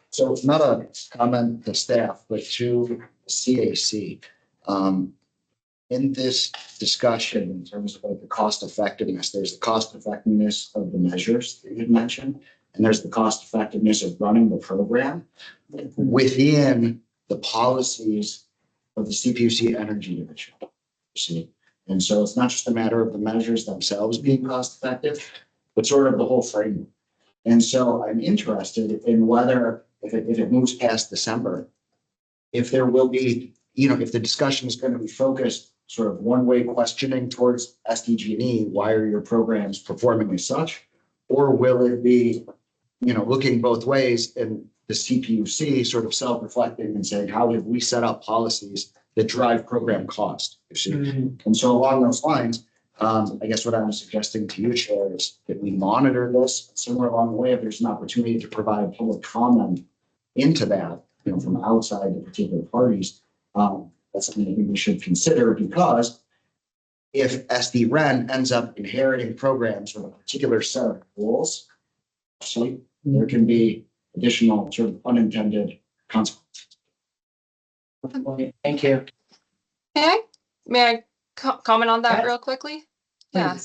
So it's not a comment to staff, but to CAC. In this discussion, in terms of like the cost effectiveness, there's the cost effectiveness of the measures that you mentioned, and there's the cost effectiveness of running the program within the policies of the CPUC Energy Division. See, and so it's not just a matter of the measures themselves being cost effective, but sort of the whole framework. And so I'm interested in whether, if it moves past December, if there will be, if the discussion is going to be focused sort of one-way questioning towards SDG&E, why are your programs performing as such? Or will it be, looking both ways and the CPUC sort of self-reflecting and saying, how have we set up policies that drive program cost? You see? And so along those lines, I guess what I'm suggesting to you, Chair, is that we monitor this somewhere along the way. If there's an opportunity to provide public comment into that, from outside the particular parties, that's something I think we should consider, because if SD-REN ends up inheriting programs with a particular set of rules, so there can be additional sort of unintended consequences. Thank you. May I comment on that Yes. real quickly? Yeah,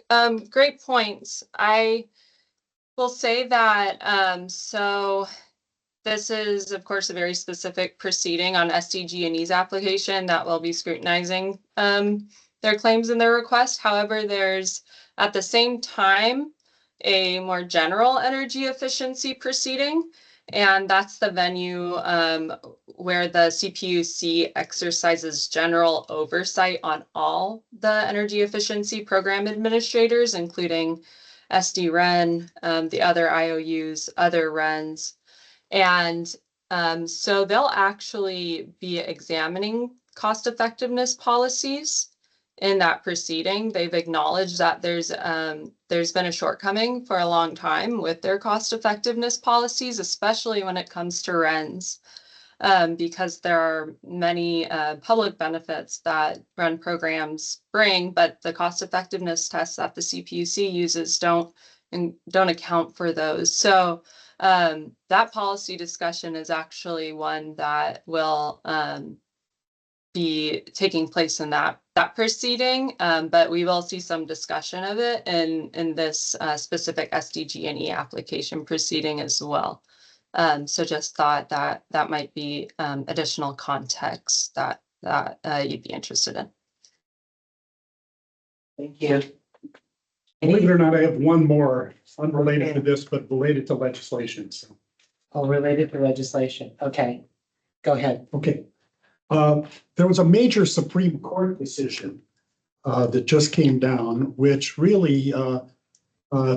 Please. great points. I will say that, so this is, of course, a very specific proceeding on SDG&E's application that will be scrutinizing their claims and their request. However, there's at the same time a more general energy efficiency proceeding, and that's the venue where the CPUC exercises general oversight on all the energy efficiency program administrators, including SD-REN, the other IOUs, other RENs. And so they'll actually be examining cost effectiveness policies in that proceeding. They've acknowledged that there's been a shortcoming for a long time with their cost effectiveness policies, especially when it comes to RENs, because there are many public benefits that REN programs bring, but the cost effectiveness tests that the CPUC uses don't account for those. So that policy discussion is actually one that will be taking place in that proceeding, but we will see some discussion of it in this specific SDG&E application proceeding as well. So just thought that that might be additional context that you'd be interested in. Thank you. Believe it or not, I have one more unrelated to this, but related to legislation. So, Oh, related to legislation. Okay, go ahead. okay. There was a major Supreme Court decision that just came down, which really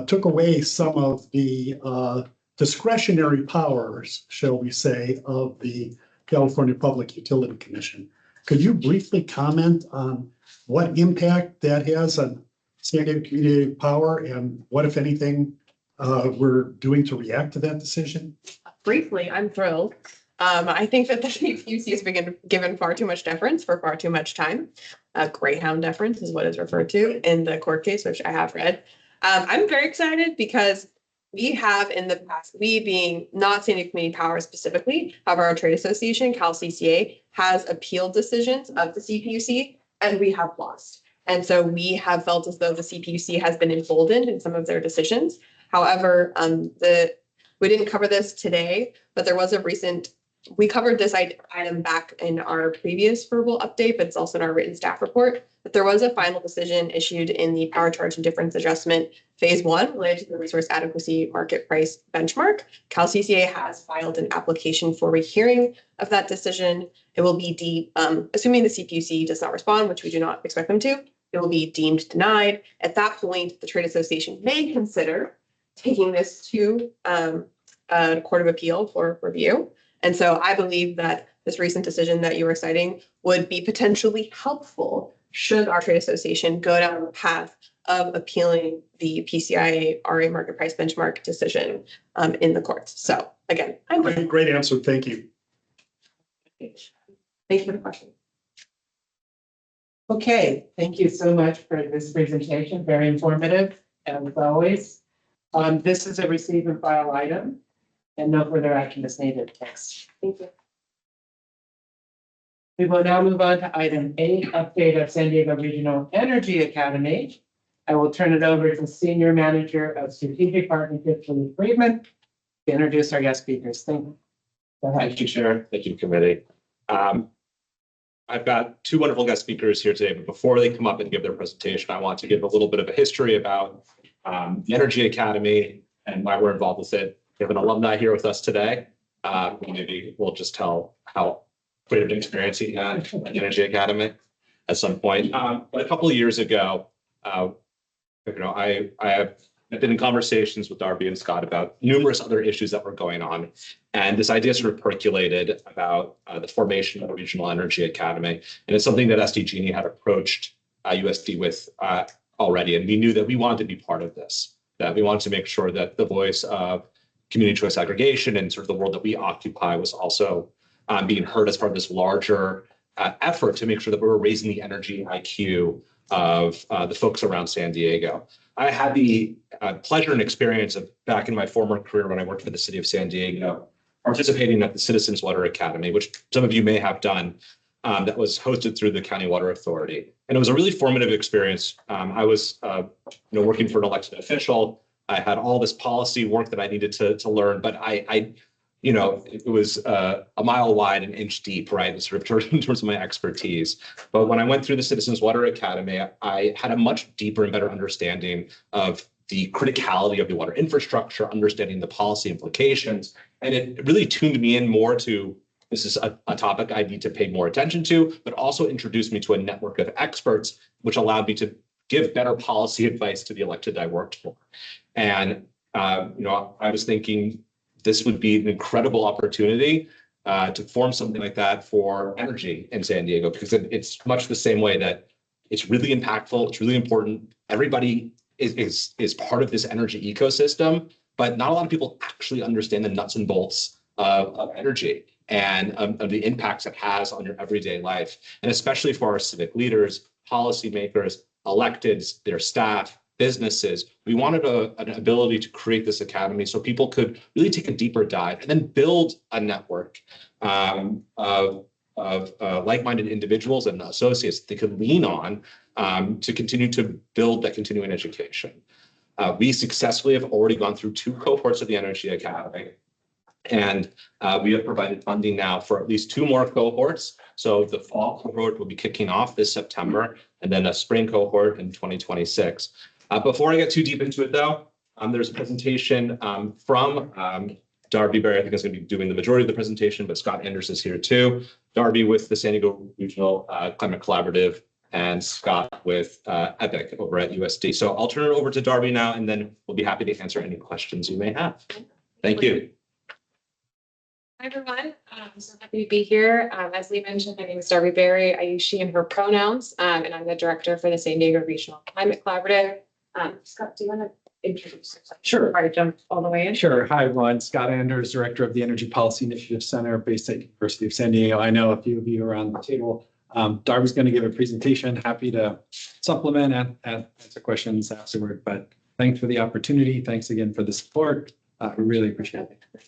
took away some of the discretionary powers, shall we say, of the California Public Utility Commission. Could you briefly comment on what impact that has on San Diego Community Power and what, if anything, we're doing to react to that decision? Briefly, I'm thrilled. I think that the CPUC has been given far too much deference for far too much time. Greyhound deference is what is referred to in the court case, which I have read. I'm very excited because we have in the past, we being not San Diego Community Power specifically, however, our trade association, CalCCA, has appealed decisions of the CPUC, and we have lost. And so we have felt as though the CPUC has been emboldened in some of their decisions. However, we didn't cover this today, but there was a recent, we covered this item back in our previous verbal update, but it's also in our written staff report, that there was a final decision issued in the power charge and difference adjustment phase 1 related to the resource adequacy market price benchmark. CalCCA has filed an application for rehearing of that decision. It will be assuming the CPUC does not respond, which we do not expect them to, it will be deemed denied. At that point, the trade association may consider taking this to a court of appeal for review. And so I believe that this recent decision that you were citing would be potentially helpful should our trade association go down the path of appealing the PCIA RA market price benchmark decision in the courts. So again, I'm Great answer. Thank you. Thank you for the question. Okay, thank you so much for this presentation. Very informative, as always. This is a receive and file item, and no further action is needed. Thanks. Thank you. We will now move on to item 8, update of San Diego Regional Energy Academy. I will turn it over to Senior Manager of Strategic Partnerships, Lee Friedman, to introduce our guest speakers. Thank you. Go ahead. Thank you, Chair. Thank you, Committee. I've got 2 wonderful guest speakers here today, but before they come up and give their presentation, I want to give a little bit of a history about the Energy Academy and why we're involved with it. We have an alumni here with us today. Maybe we'll just tell how great of an experience he had at the Energy Academy at some point. But a couple of years ago, I have been in conversations with Darby and Scott about numerous other issues that were going on. And this idea sort of percolated about the formation of a Regional Energy Academy. And it's something that SDG&E had approached USD with already. And we knew that we wanted to be part of this, that we wanted to make sure that the voice of community choice aggregation and sort of the world that we occupy was also being heard as part of this larger effort to make sure that we were raising the energy IQ of the folks around San Diego. I had the pleasure and experience of back in my former career when I worked for the city of San Diego, participating at the Citizens Water Academy, which some of you may have done, that was hosted through the County Water Authority. And it was a really formative experience. I was working for an elected official. I had all this policy work that I needed to learn, but it was a mile wide and inch deep, right? Sort of in terms of my expertise. But when I went through the Citizens Water Academy, I had a much deeper and better understanding of the criticality of the water infrastructure, understanding the policy implications. And it really tuned me in more to, this is a topic I need to pay more attention to, but also introduced me to a network of experts, which allowed me to give better policy advice to the elected I worked for. And, I was thinking this would be an incredible opportunity to form something like that for energy in San Diego, because it's much the same way that it's really impactful. It's really important. Everybody is part of this energy ecosystem, but not a lot of people actually understand the nuts and bolts of energy and of the impacts it has on your everyday life. And especially for our civic leaders, policymakers, electeds, their staff, businesses, we wanted an ability to create this academy so people could really take a deeper dive and then build a network of like-minded individuals and associates that they could lean on to continue to build that continuing education. We successfully have already gone through 2 cohorts of the Energy Academy, and we have provided funding now for at least 2 more cohorts. So the fall cohort will be kicking off this September, and then a spring cohort in 2026. Before I get too deep into it, though, there's a presentation from Darby Berry. I think is going to be doing the majority of the presentation, but Scott Anders is here too. Darby with the San Diego Regional Climate Collaborative, and Scott with EPIC over at USD. So I'll turn it over to Darby now, and then we'll be happy to answer any questions you may have. Thank you. Hi, everyone. I'm so happy to be here. As Lee mentioned, my name is Darby Berry. I use she and her pronouns, and I'm the director for the San Diego Regional Climate Collaborative. Scott, do you want to introduce yourself? Sure. Before I jump all the way in? Sure. Hi, everyone. Scott Anders, Director of the Energy Policy Initiative Center based at University of San Diego. I know a few of you around the table. Darby's going to give a presentation. Happy to supplement and answer questions afterward. But thanks for the opportunity. Thanks again for the support. We really appreciate it.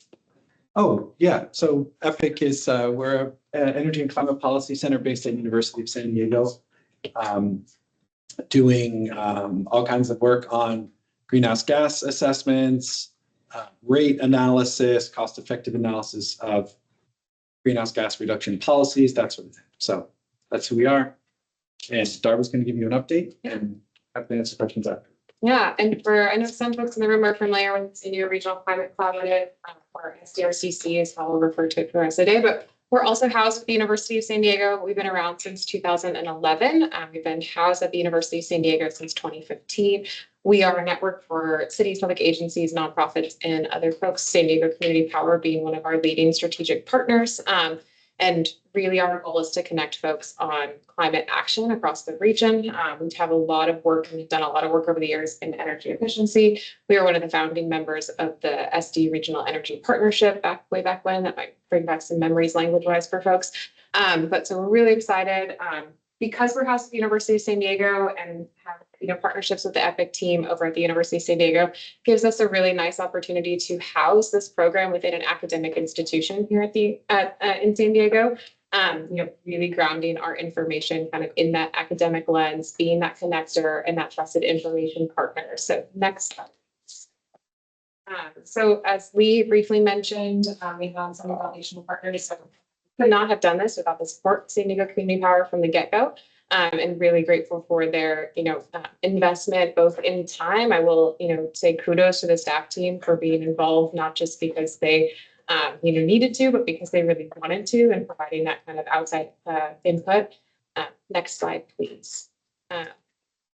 Oh, yeah. So EPIC is, we're an energy and climate policy center based at University of San Diego, doing all kinds of work on greenhouse gas assessments, rate analysis, cost-effective analysis of greenhouse gas reduction policies, that sort of thing. So that's who we are. And Darby's going to give you an update and have to answer questions after. Yeah, and I know some folks in the room are familiar with the San Diego Regional Climate Collaborative, or SDRCC is how we'll refer to it for the rest of the day, but we're also housed at the University of San Diego. We've been around since 2011. We've been housed at the University of San Diego since 2015. We are a network for cities, public agencies, nonprofits, and other folks, San Diego Community Power being one of our leading strategic partners. And really our goal is to connect folks on climate action across the region. We have a lot of work, and we've done a lot of work over the years in energy efficiency. We are one of the founding members of the SD Regional Energy Partnership way back when. That might bring back some memories language-wise for folks. But so we're really excited because we're housed at the University of San Diego and have partnerships with the EPIC team over at the University of San Diego, gives us a really nice opportunity to house this program within an academic institution here at in San Diego. Really grounding our information kind of in that academic lens, being that connector and that trusted information partner. So next slide. So as Lee briefly mentioned, we have some foundational partners. So could not have done this without the support of San Diego Community Power from the get-go. And really grateful for their, investment both in time. I will, say kudos to the staff team for being involved, not just because they, needed to, but because they really wanted to, and providing that kind of outside input. Next slide, please.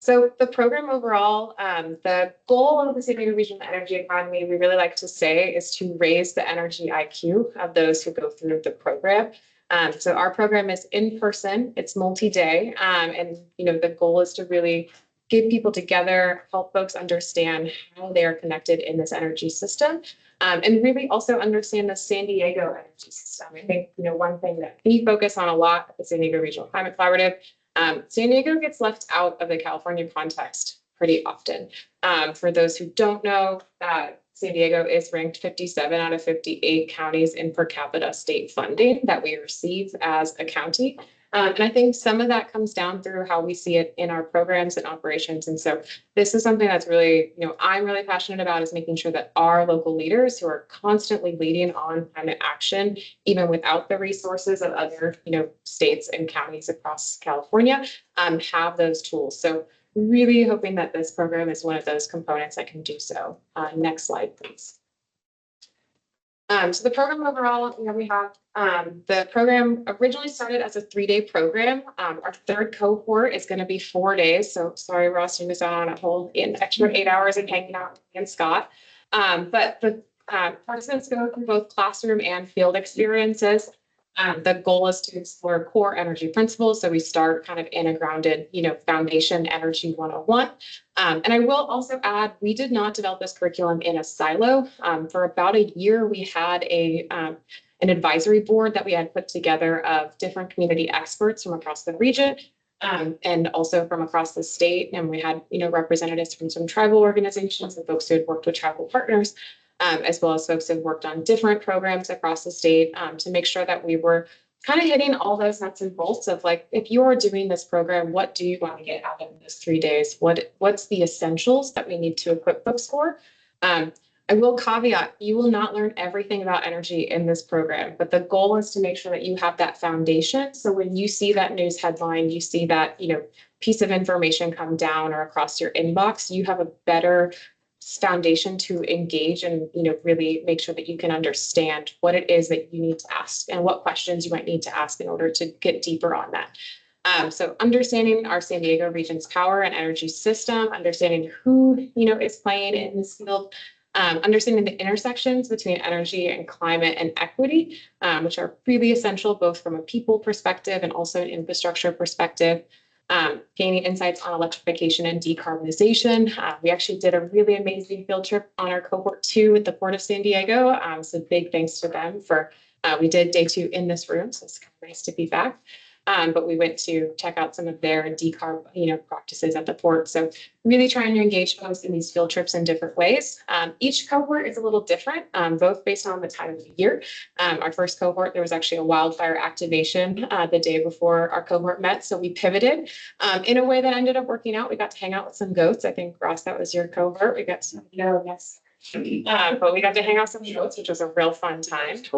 So the program overall, the goal of the San Diego Regional Energy Academy, we really like to say, is to raise the energy IQ of those who go through the program. So our program is in person, it's multi-day, and the goal is to really get people together, help folks understand how they are connected in this energy system, and really also understand the San Diego energy system. I think one thing that we focus on a lot at the San Diego Regional Climate Collaborative San Diego gets left out of the California context pretty often. For those who don't know, San Diego is ranked 57 out of 58 counties in per capita state funding that we receive as a county. And I think some of that comes down through how we see it in our programs and operations. And so this is something that's really, I'm really passionate about, is making sure that our local leaders who are constantly leading on climate action, even without the resources of other, states and counties across California, have those tools. So really hoping that this program is one of those components that can do so. Next slide, please. So the program overall, we have the program originally started as a 3-day program. Our third cohort is going to be 4 days. So sorry, Ross, you missed out on a whole extra 8 hours of hanging out with me and Scott. But the participants go through both classroom and field experiences. The goal is to explore core energy principles. So we start kind of in a grounded, foundation energy 101. And I will also add, we did not develop this curriculum in a silo. For about a year, we had an advisory board that we had put together of different community experts from across the region. And also from across the state. And we had, representatives from some tribal organizations and folks who had worked with tribal partners, as well as folks who have worked on different programs across the state, to make sure that we were kind of hitting all those nuts and bolts of, like, if you're doing this program, what do you want to get out of this 3 days? What's the essentials that we need to equip folks for? I will caveat, you will not learn everything about energy in this program, but the goal is to make sure that you have that foundation. So when you see that news headline, you see that, piece of information come down or across your inbox, you have a better foundation to engage and, really make sure that you can understand what it is that you need to ask and what questions you might need to ask in order to get deeper on that. So understanding our San Diego region's power and energy system, understanding who, is playing in this field, understanding the intersections between energy and climate and equity, which are really essential both from a people perspective and also an infrastructure perspective. Gaining insights on electrification and decarbonization. We actually did a really amazing field trip on our cohort 2 at the Port of San Diego. So big thanks to them for, we did day 2 in this room, so it's kind of nice to be back. But we went to check out some of their decarb, practices at the port. So really trying to engage folks in these field trips in different ways. Each cohort is a little different, both based on the time of the year. Our first cohort, there was actually a wildfire activation the day before our cohort met. So we pivoted in a way that ended up working out. We got to hang out with some goats. I think, Ross, that was your cohort. We got to, yes. But we got to hang out with some goats, which was a real fun time. It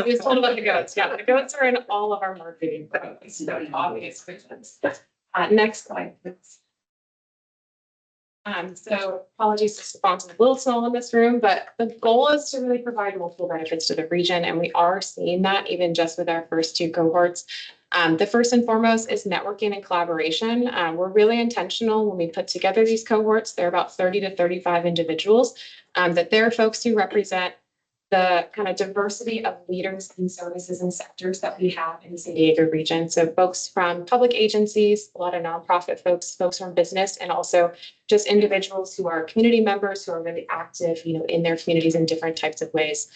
was told about the goats. Yeah, the goats are in all of our marketing programs. So obvious reasons. Next slide, please. So apologies to sponsor a little small in this room, but the goal is to really provide multiple benefits to the region. And we are seeing that even just with our first 2 cohorts. The first and foremost is networking and collaboration. We're really intentional when we put together these cohorts. They're about 30 to 35 individuals, that they're folks who represent the kind of diversity of leaders and services and sectors that we have in the San Diego region. So folks from public agencies, a lot of nonprofit folks from business, and also just individuals who are community members who are really active, in their communities in different types of ways.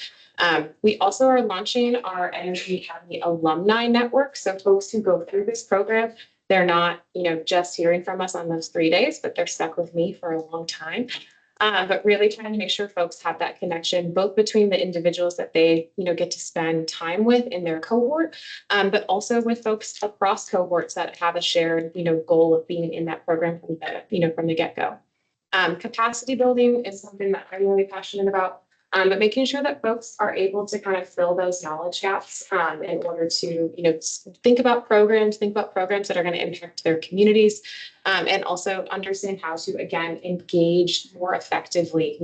We also are launching our Energy Academy alumni network. So folks who go through this program, they're not, just hearing from us on those 3 days, but they're stuck with me for a long time. But really trying to make sure folks have that connection, both between the individuals that they, get to spend time with in their cohort, but also with folks across cohorts that have a shared, goal of being in that program from the get-go. Capacity building is something that I'm really passionate about. But making sure that folks are able to kind of fill those knowledge gaps in order to, think about programs that are going to impact their communities, and also understand how to, again, engage more effectively,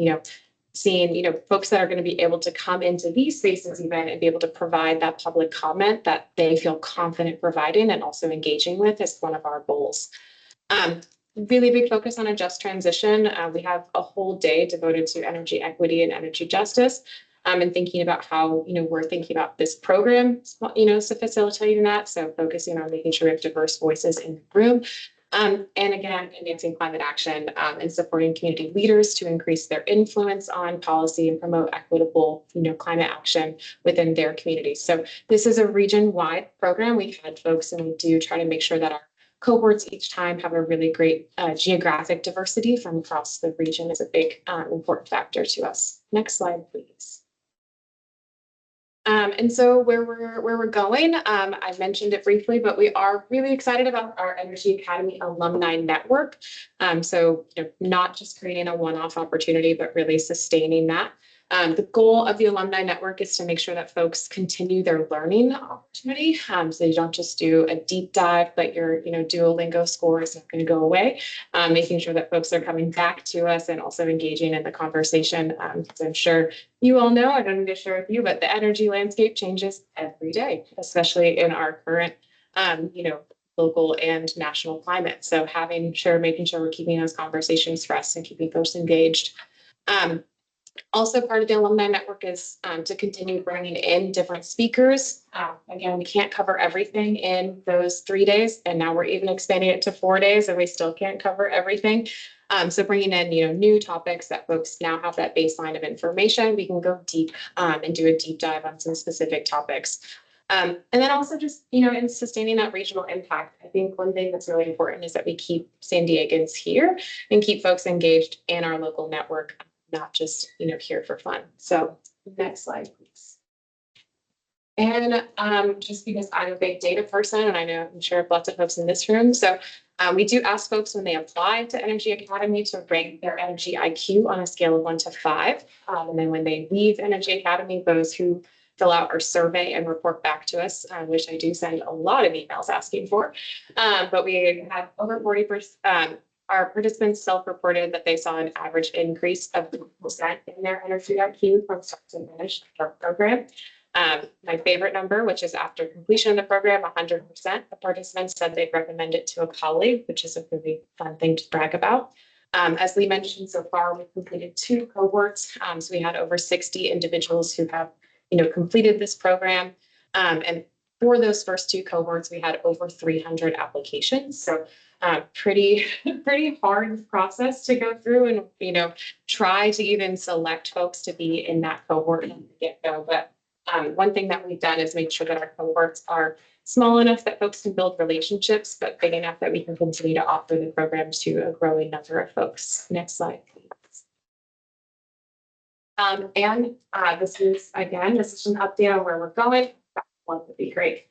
seeing, folks that are going to be able to come into these spaces even and be able to provide that public comment that they feel confident providing and also engaging with is one of our goals. Really big focus on a just transition. We have a whole day devoted to energy equity and energy justice, and thinking about how, we're thinking about this program, so facilitating that. So focusing on making sure we have diverse voices in the room, And again, advancing climate action and supporting community leaders to increase their influence on policy and promote equitable, climate action within their communities. So this is a region-wide program. We've had folks, and we do try to make sure that our cohorts each time have a really great geographic diversity from across the region is a big important factor to us. Next slide, please. And so where we're going, I mentioned it briefly, but we are really excited about our Energy Academy alumni network. So not just creating a one-off opportunity, but really sustaining that. The goal of the alumni network is to make sure that folks continue their learning opportunity. So you don't just do a deep dive, but your Duolingo score is not going to go away. Making sure that folks are coming back to us and also engaging in the conversation. Because I'm sure you all know, I don't need to share with you, but the energy landscape changes every day, especially in our current, local and national climate. So making sure we're keeping those conversations fresh and keeping folks engaged. Also, part of the alumni network is to continue bringing in different speakers. Again, we can't cover everything in those 3 days, and now we're even expanding it to 4 days, and we still can't cover everything. So bringing in, new topics that folks now have that baseline of information, we can go deep and do a deep dive on some specific topics. And then also just, in sustaining that regional impact, I think one thing that's really important is that we keep San Diegans here and keep folks engaged in our local network, not just, here for fun. So next slide, please. And just because I'm a big data person, and I'm sure lots of folks in this room, so we do ask folks when they apply to Energy Academy to rank their energy IQ on a scale of 1 to 5. And then when they leave Energy Academy, those who fill out our survey and report back to us, which I do send a lot of emails asking for. But we have over 40%. Our participants self-reported that they saw an average increase of 2% in their energy IQ from start to finish of our program. My favorite number, which is after completion of the program, 100% of participants said they'd recommend it to a colleague, which is a really fun thing to brag about. As Lee mentioned, so far we've completed 2 cohorts. So we had over 60 individuals who have, completed this program. And for those first 2 cohorts, we had over 300 applications. So pretty hard process to go through and, try to even select folks to be in that cohort from the get-go. But one thing that we've done is make sure that our cohorts are small enough that folks can build relationships, but big enough that we can continue to offer the program to a growing number of folks. Next slide, please. This is just an update on where we're going. That one would be great.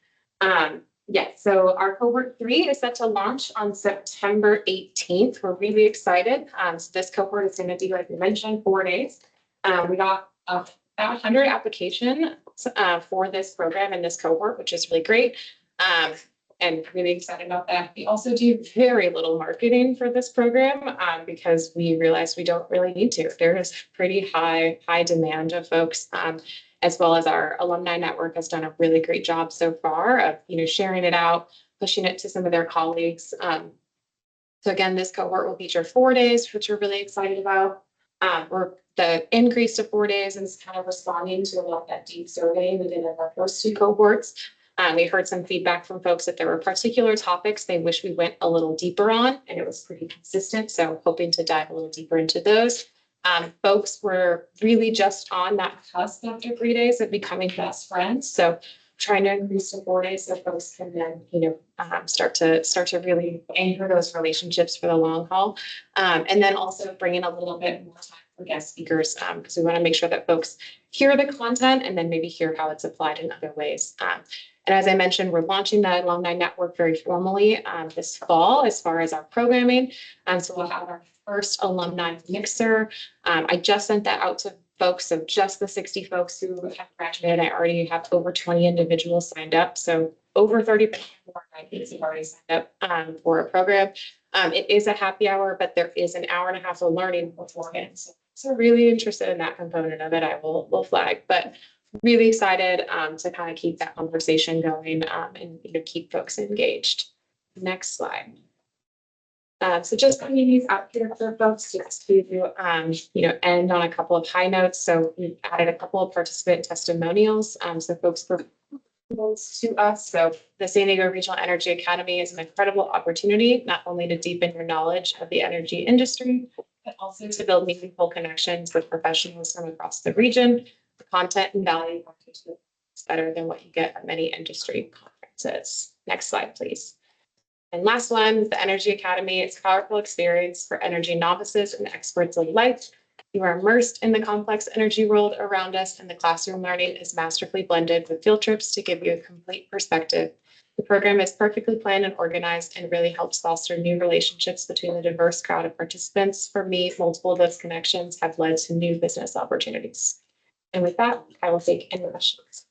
Yes, so our cohort 3 is set to launch on September 18th. We're really excited. So this cohort is going to be, like we mentioned, 4 days. We got about 100 applications for this program in this cohort, which is really great. And really excited about that. We also do very little marketing for this program because we realized we don't really need to. There is pretty high demand of folks, as well as our alumni network has done a really great job so far of, sharing it out, pushing it to some of their colleagues. So again, this cohort will feature 4 days, which we're really excited about. The increase to 4 days is kind of responding to a lot of that deep survey we did in our first 2 cohorts. We heard some feedback from folks that there were particular topics they wish we went a little deeper on, and it was pretty consistent. So hoping to dive a little deeper into those. Folks were really just on that cusp after 3 days of becoming best friends. So trying to increase to 4 days so folks can then, start to really anchor those relationships for the long haul. And then also bring in a little bit more time for guest speakers because we want to make sure that folks hear the content and then maybe hear how it's applied in other ways. And as I mentioned, we're launching the alumni network very formally this fall as far as our programming. So we'll have our first alumni mixer. I just sent that out to folks, so just the 60 folks who have graduated. I already have over 20 individuals signed up. So over 30% of our graduates have already signed up for a program. It is a happy hour, but there is an hour and a half of learning beforehand. So really interested in that component of it, I will flag. But really excited to kind of keep that conversation going and keep folks engaged. Next slide. So just bringing these out here for folks just to end on a couple of high notes. So we added a couple of participant testimonials. So folks To us. So the San Diego Regional Energy Academy is an incredible opportunity, not only to deepen your knowledge of the energy industry, but also to build meaningful connections with professionals from across the region. The content and value is better than what you get at many industry conferences. Next slide, please. And last one, the Energy Academy. It's a powerful experience for energy novices and experts alike. You are immersed in the complex energy world around us, and the classroom learning is masterfully blended with field trips to give you a complete perspective. The program is perfectly planned and organized and really helps foster new relationships between the diverse crowd of participants. For me, multiple of those connections have led to new business opportunities. And with that, I will take any questions.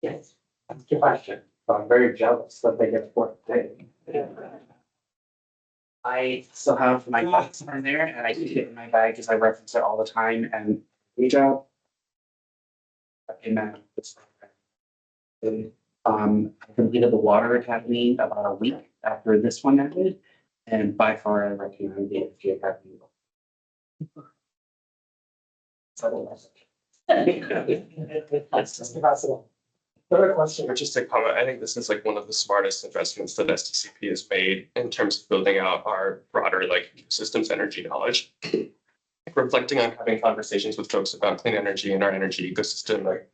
Yes, that's your question. I'm very jealous that they get a fourth day. I still have my books in there and I keep it in my bag because I reference it all the time and reach out. In that. I completed the Water Academy about a week after this one ended, and by far I recommend the Energy Academy. That's just possible. Third question, or just a comment, I think this is like one of the smartest investments that SDCP has made in terms of building out our broader like systems energy knowledge. Reflecting on having conversations with folks about clean energy and our energy ecosystem like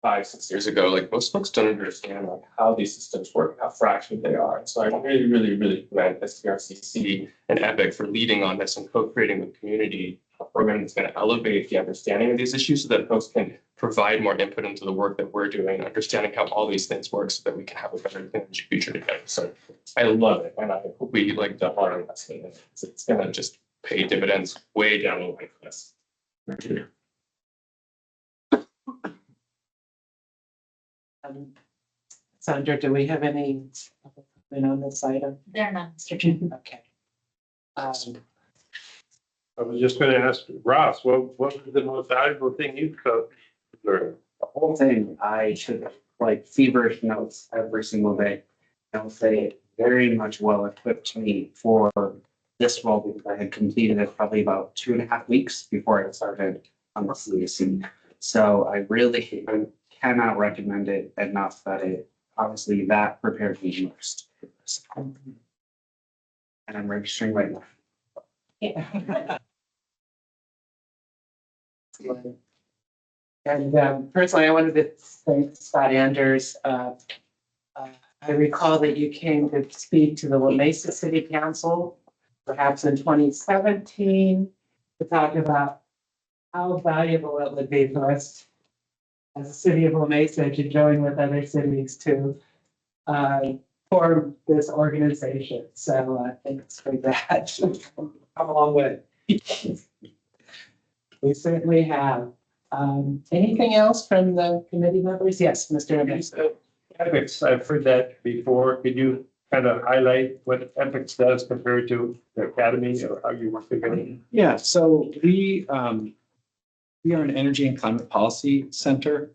5-6 years ago, like most folks don't understand like how these systems work, how fractured they are. And so I really commend SDRCC and EPIC for leading on this and co-creating with community a program that's going to elevate the understanding of these issues so that folks can provide more input into the work that we're doing, understanding how all these things work so that we can have a better energy future together. So I love it. And I hope we like double our investment in it. It's going to just pay dividends way down the line for us. Sandra, do we have any comment on this item? They're not, Mr. Chairman. Okay. I was just gonna ask Ross, what was the most valuable thing you learned? The whole thing, I should like feverish notes every single day. I'll say it very much well equipped me for this role because I had completed it probably about 2.5 weeks before I started on the CAC. So I really cannot recommend it enough that it obviously that prepared me most. And I'm registering right now. And personally, I wanted to thank Scott Anders. I recall that you came to speak to the La Mesa City Council, perhaps in 2017, to talk about how valuable it would be for us as a city of La Mesa to join with other cities to form this organization. So thanks for that. Come a long way. We certainly have. Anything else from the committee members? Yes, Mr. Evans. Epics, I've heard that before. Could you kind of highlight what Epics does compared to the academy or how you work together? Yeah, so we are an energy and climate policy center.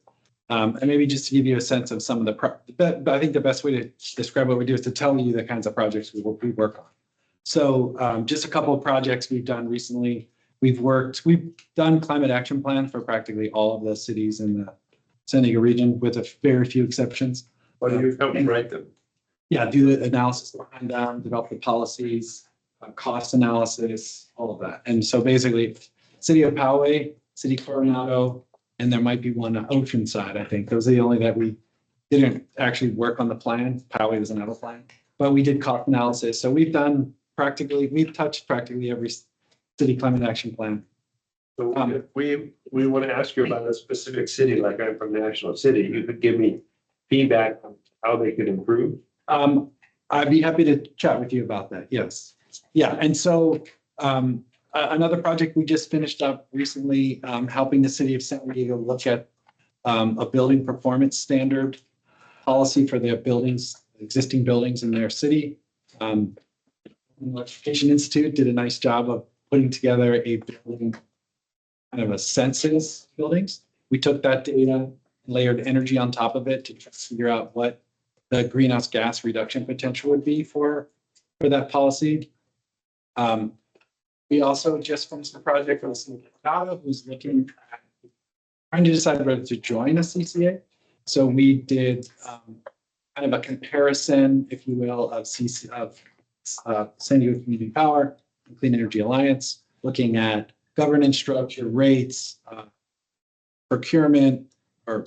And maybe just to give you a sense of some of but I think the best way to describe what we do is to tell you the kinds of projects we work on. So just a couple of projects we've done recently. We've done climate action plans for practically all of the cities in the San Diego region with a very few exceptions. Or do you help write them? Yeah, do the analysis behind them, develop the policies, cost analysis, all of that. And so basically, City of Poway, City Coronado, and there might be one on Oceanside, I think. Those are the only that we didn't actually work on the plan. Poway was another plan, but we did cost analysis. So we've touched practically every city climate action plan. So if we want to ask you about a specific city, like I'm from National City, you could give me feedback on how they could improve. I'd be happy to chat with you about that. Yes. Yeah. And so another project we just finished up recently, helping the city of San Diego look at a building performance standard policy for their existing buildings in their city. Electrification Institute did a nice job of putting together a building, kind of a census buildings. We took that data and layered energy on top of it to try to figure out what the greenhouse gas reduction potential would be for that policy. We also just finished the project with the city of Colorado, who's looking at trying to decide whether to join a CCA. So we did kind of a comparison, if you will, of San Diego Community Power and Clean Energy Alliance, looking at governance structure, rates, procurement, or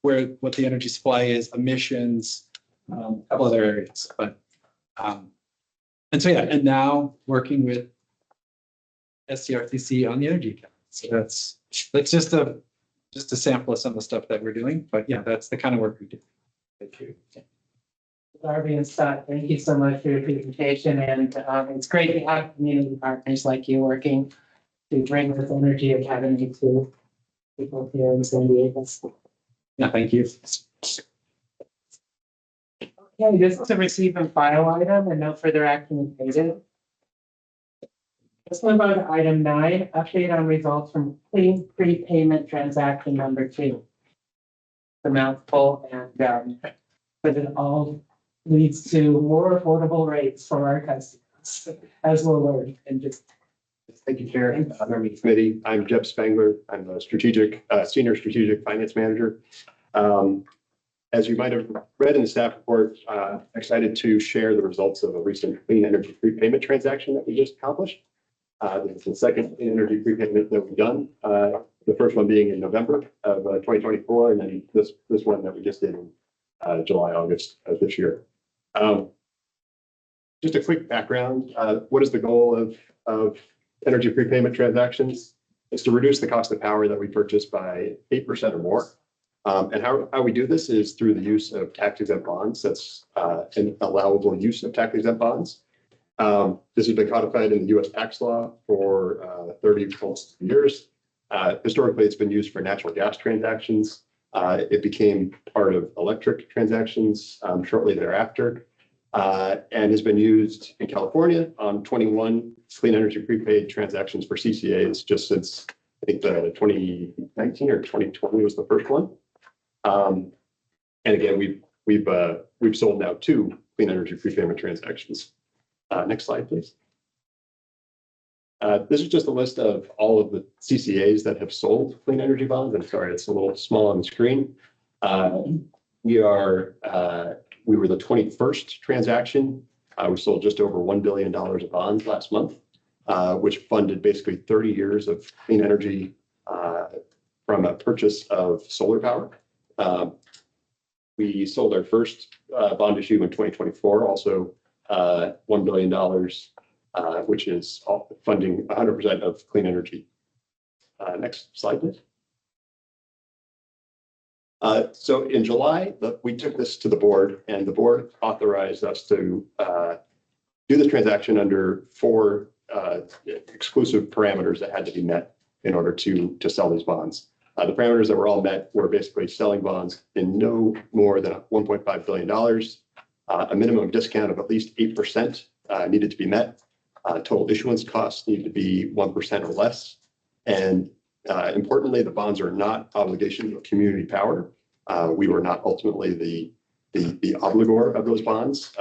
what the energy supply is, emissions, a couple other areas. But and so yeah, and now working with SDRTC on the energy account. So that's just a sample of some of the stuff that we're doing. But yeah, that's the kind of work we do. Thank you. Darby and Scott, thank you so much for your presentation, and it's great to have community partners like you working to bring this Energy Academy to people here in San Diego. Yeah, thank you. Okay, this is a receive and file item and no further action is needed. Let's move on to item 9, update on results from clean prepayment transaction number 2. The mouthful, and but it all leads to more affordable rates for our customers, as we'll learn in just. Thank you, Chair. Member Committee, I'm Jeb Spangler. I'm a senior strategic finance manager. As you might have read in the staff report, excited to share the results of a recent clean energy prepayment transaction that we just accomplished. This is the second clean energy prepayment that we've done. The first one being in November of 2024, and then this one that we just did in July, August of this year. Just a quick background. What is the goal of energy prepayment transactions? Is to reduce the cost of power that we purchase by 8% or more. And how we do this is through the use of tax-exempt bonds. That's an allowable use of tax-exempt bonds. This has been codified in the U.S. tax law for 30 plus years. Historically, it's been used for natural gas transactions. It became part of electric transactions shortly thereafter, and has been used in California on 21 clean energy prepaid transactions for CCAs just since, I think, the 2019 or 2020 was the first one. And again, we've sold now 2 clean energy prepayment transactions. Next slide, please. This is just a list of all of the CCAs that have sold clean energy bonds. I'm sorry, it's a little small on the screen. We were the 21st transaction. We sold just over $1 billion of bonds last month, which funded basically 30 years of clean energy from a purchase of solar power. We sold our first bond issue in 2024, also $1 billion, which is funding 100% of clean energy. Next slide, please. So in July, we took this to the board, and the board authorized us to do this transaction under 4 exclusive parameters that had to be met in order to sell these bonds. The parameters that were all met were basically selling bonds in no more than $1.5 billion. A minimum discount of at least 8% needed to be met. Total issuance costs need to be 1% or less. And importantly, the bonds are not obligations of community power. We were not ultimately the obligor of those bonds.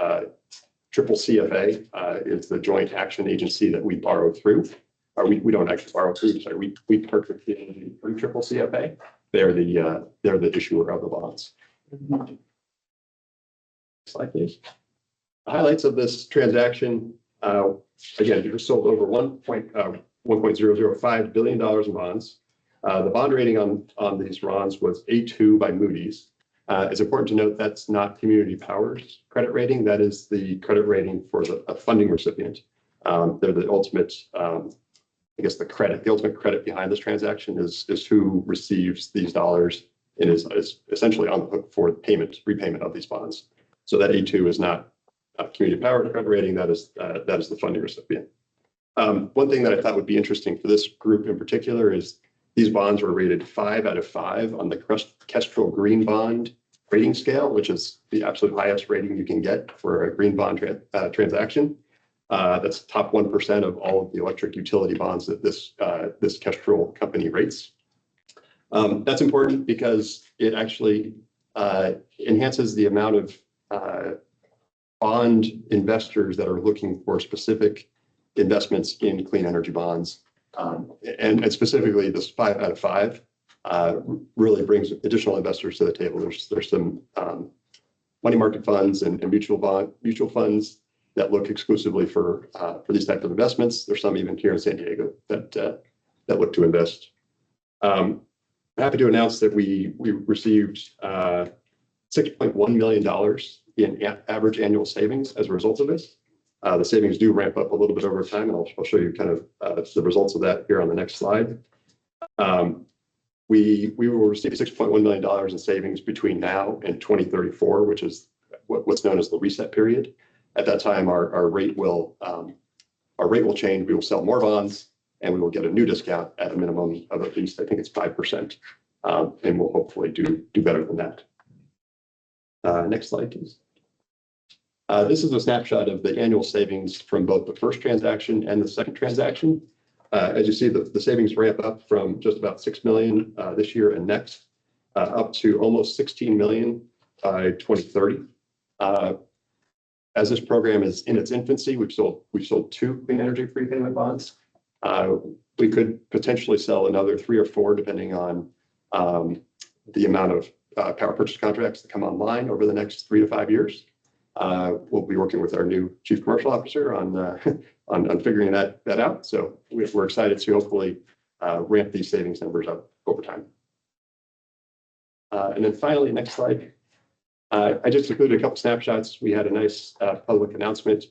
Triple CFA is the joint action agency that we borrow through. Or we don't actually borrow through, sorry, we purchase through Triple CFA. They're the issuer of the bonds. Slide, please. The highlights of this transaction, again, we sold over $1.005 billion in bonds. The bond rating on these bonds was A2 by Moody's. It's important to note that's not Community Power's credit rating. That is the credit rating for a funding recipient. They're the ultimate, I guess the ultimate credit behind this transaction is who receives these dollars and is essentially on the hook for repayment of these bonds. So that A2 is not Community Power credit rating. That is the funding recipient. One thing that I thought would be interesting for this group in particular is these bonds were rated 5 out of 5 on the Kestrel Green Bond rating scale, which is the absolute highest rating you can get for a green bond transaction. That's top 1% of all of the electric utility bonds that this Kestrel company rates. That's important because it actually enhances the amount of bond investors that are looking for specific investments in clean energy bonds. And specifically this 5 out of 5 really brings additional investors to the table. There's some money market funds and mutual funds that look exclusively for these types of investments. There's some even here in San Diego that look to invest. I'm happy to announce that we received $6.1 million in average annual savings as a result of this. The savings do ramp up a little bit over time, and I'll show you kind of the results of that here on the next slide. We will receive $6.1 million in savings between now and 2034, which is what's known as the reset period. At that time, our rate will change. We will sell more bonds, and we will get a new discount at a minimum of at least, I think it's 5%, and we'll hopefully do better than that. Next slide, please. This is a snapshot of the annual savings from both the first transaction and the second transaction. As you see, the savings ramp up from just about 6 million this year and next, up to almost 16 million by 2030. As this program is in its infancy, we've sold 2 clean energy prepayment bonds. We could potentially sell another 3 or 4, depending on the amount of power purchase contracts that come online over the next 3 to 5 years. We'll be working with our new chief commercial officer on figuring that out. So we're excited to hopefully ramp these savings numbers up over time. And then finally, next slide. I just included a couple snapshots. We had a nice public announcement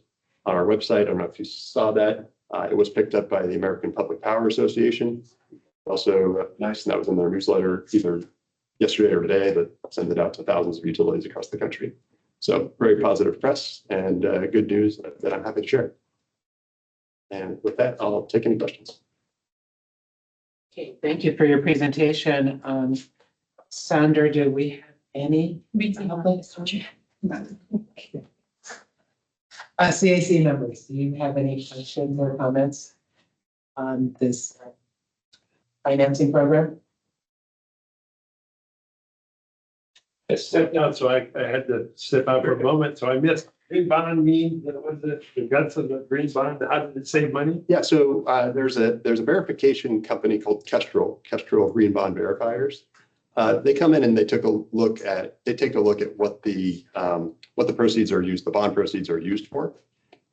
on our website. I don't know if you saw that. It was picked up by the American Public Power Association. Also nice, and that was in their newsletter either yesterday or today, but send it out to thousands of utilities across the country. So very positive press and good news that I'm happy to share. And with that, I'll take any questions. Okay, thank you for your presentation. Sandra, do we have any? CAC members, do you have any questions or comments on this financing program? I stepped out, so I had to step out for a moment, so I missed. Green bond means, what was it, the guts of the green bond, how did it save money? Yeah, so there's a verification company called Kestrel Green Bond Verifiers. They come in and they take a look at what the proceeds are used, the bond proceeds are used for.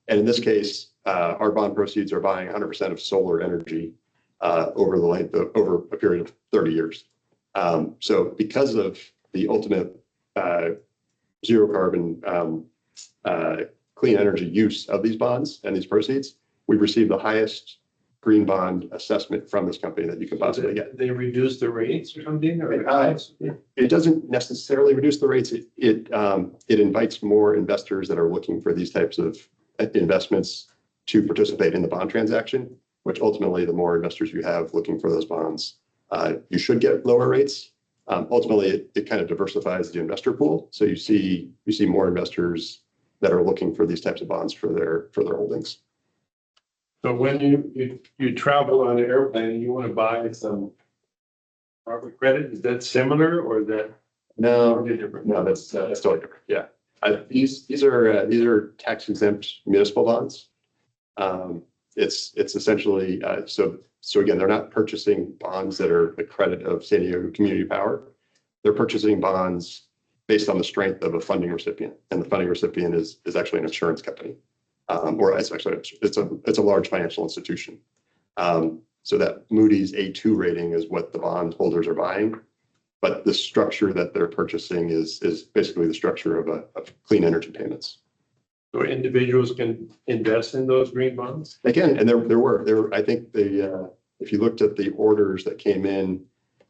And in this case, our bond proceeds are buying 100% of solar energy over a period of 30 years. So because of the ultimate zero carbon clean energy use of these bonds and these proceeds, we've received the highest green bond assessment from this company that you could possibly get. They reduce the rates or something, or it doesn't necessarily reduce the rates. It invites more investors that are looking for these types of investments to participate in the bond transaction, which ultimately the more investors you have looking for those bonds, you should get lower rates. Ultimately, it kind of diversifies the investor pool. So you see more investors that are looking for these types of bonds for their holdings. So when you travel on an airplane and you want to buy some corporate credit, is that similar or is that? No, that's totally different. Yeah, these are tax exempt municipal bonds. It's essentially so again, they're not purchasing bonds that are the credit of San Diego Community Power. They're purchasing bonds based on the strength of a funding recipient, and the funding recipient is actually an insurance company, or it's a large financial institution. So that Moody's A2 rating is what the bond holders are buying, but the structure that they're purchasing is basically the structure of clean energy payments. So individuals can invest in those green bonds? They can, and there I think if you looked at the orders that came in,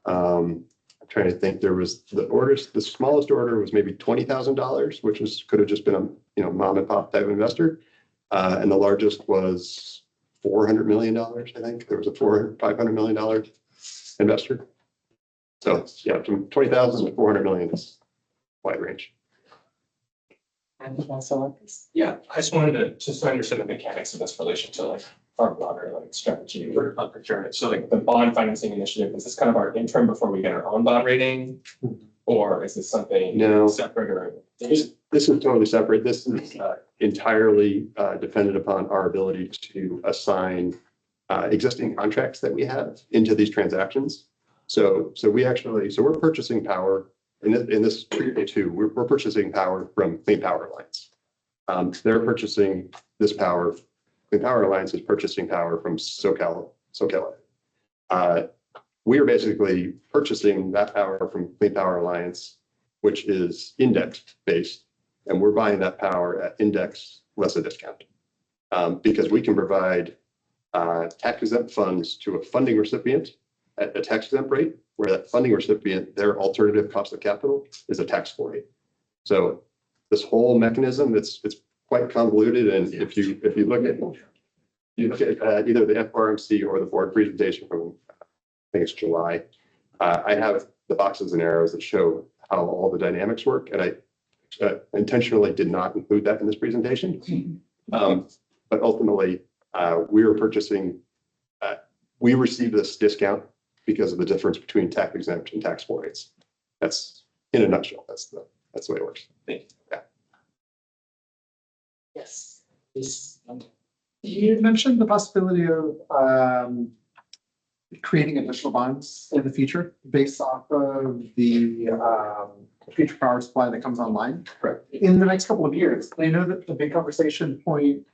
I'm trying to think, there was the smallest order was maybe $20,000, which could have just been a mom and pop type of investor. And the largest was $400 million, I think. There was a $500 million investor. So yeah, from 20,000 to 400 million is wide range. And also, Yeah, I just wanted to understand the mechanics of this relation to like our broader like strategy for procurement. So like the bond financing initiative, is this kind of our interim before we get our own bond rating? Or is this something separate or? There's This is totally separate. This is entirely dependent upon our ability to assign existing contracts that we have into these transactions. So we're purchasing power in this period too. We're purchasing power from Clean Power Alliance. They're purchasing this power. Clean Power Alliance is purchasing power from SoCal. We are basically purchasing that power from Clean Power Alliance, which is index based, and we're buying that power at index less a discount. Because we can provide tax exempt funds to a funding recipient at a tax exempt rate, where that funding recipient, their alternative cost of capital is a taxable rate. So this whole mechanism, it's quite convoluted. And if you look at either the FRMC or the board presentation from, I think it's July, I have the boxes and arrows that show how all the dynamics work. And I intentionally did not include that in this presentation. But ultimately, we were purchasing, we received this discount because of the difference between tax exempt and taxable rates. That's in a nutshell. That's the way it works. Thank you. Yeah. Yes. You mentioned the possibility of creating additional bonds in the future based off of the future power supply that comes online. Correct. In the next couple of years. I know that the big conversation point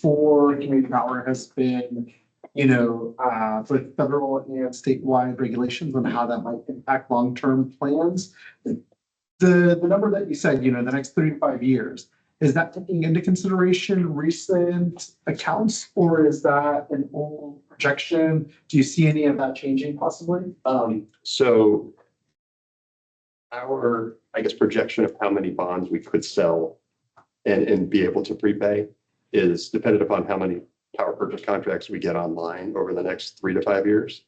for community power has been, with federal and statewide regulations on how that might impact long-term plans. The number that you said, the next 3 to 5 years, is that taking into consideration recent accounts, or is that an old projection? Do you see any of that changing possibly? So our, I guess, projection of how many bonds we could sell and be able to prepay is dependent upon how many power purchase contracts we get online over the next 3 to 5 years.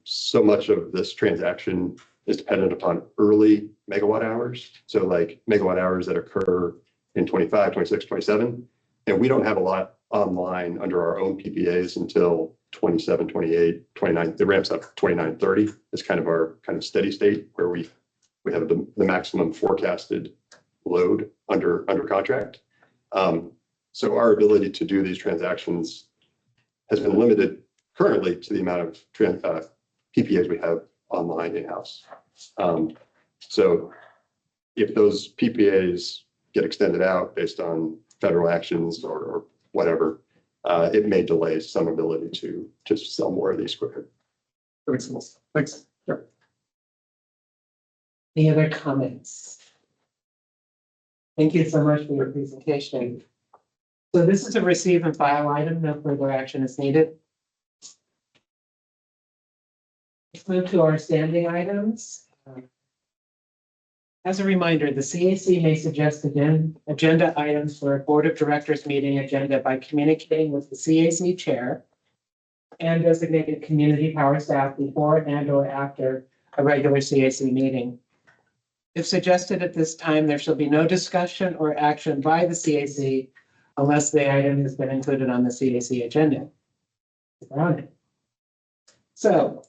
So much of this transaction is dependent upon early megawatt hours. So like megawatt hours that occur in 25, 26, 27. And we don't have a lot online under our own PPAs until 27, 28, 29. It ramps up 29, 30 is kind of our steady state where we have the maximum forecasted load under contract. So our ability to do these transactions has been limited currently to the amount of PPAs we have online in-house. So if those PPAs get extended out based on federal actions or whatever, it may delay some ability to just sell more of these quicker. That makes sense. Thanks. Sure. Any other comments? Thank you so much for your presentation. So this is a receive and file item. No further action is needed. Let's move to our standing items. As a reminder, the CAC may suggest agenda items for a Board of Directors meeting agenda by communicating with the CAC chair and designated community power staff before and/or after a regular CAC meeting. If suggested at this time, there shall be no discussion or action by the CAC unless the item has been included on the CAC agenda. So,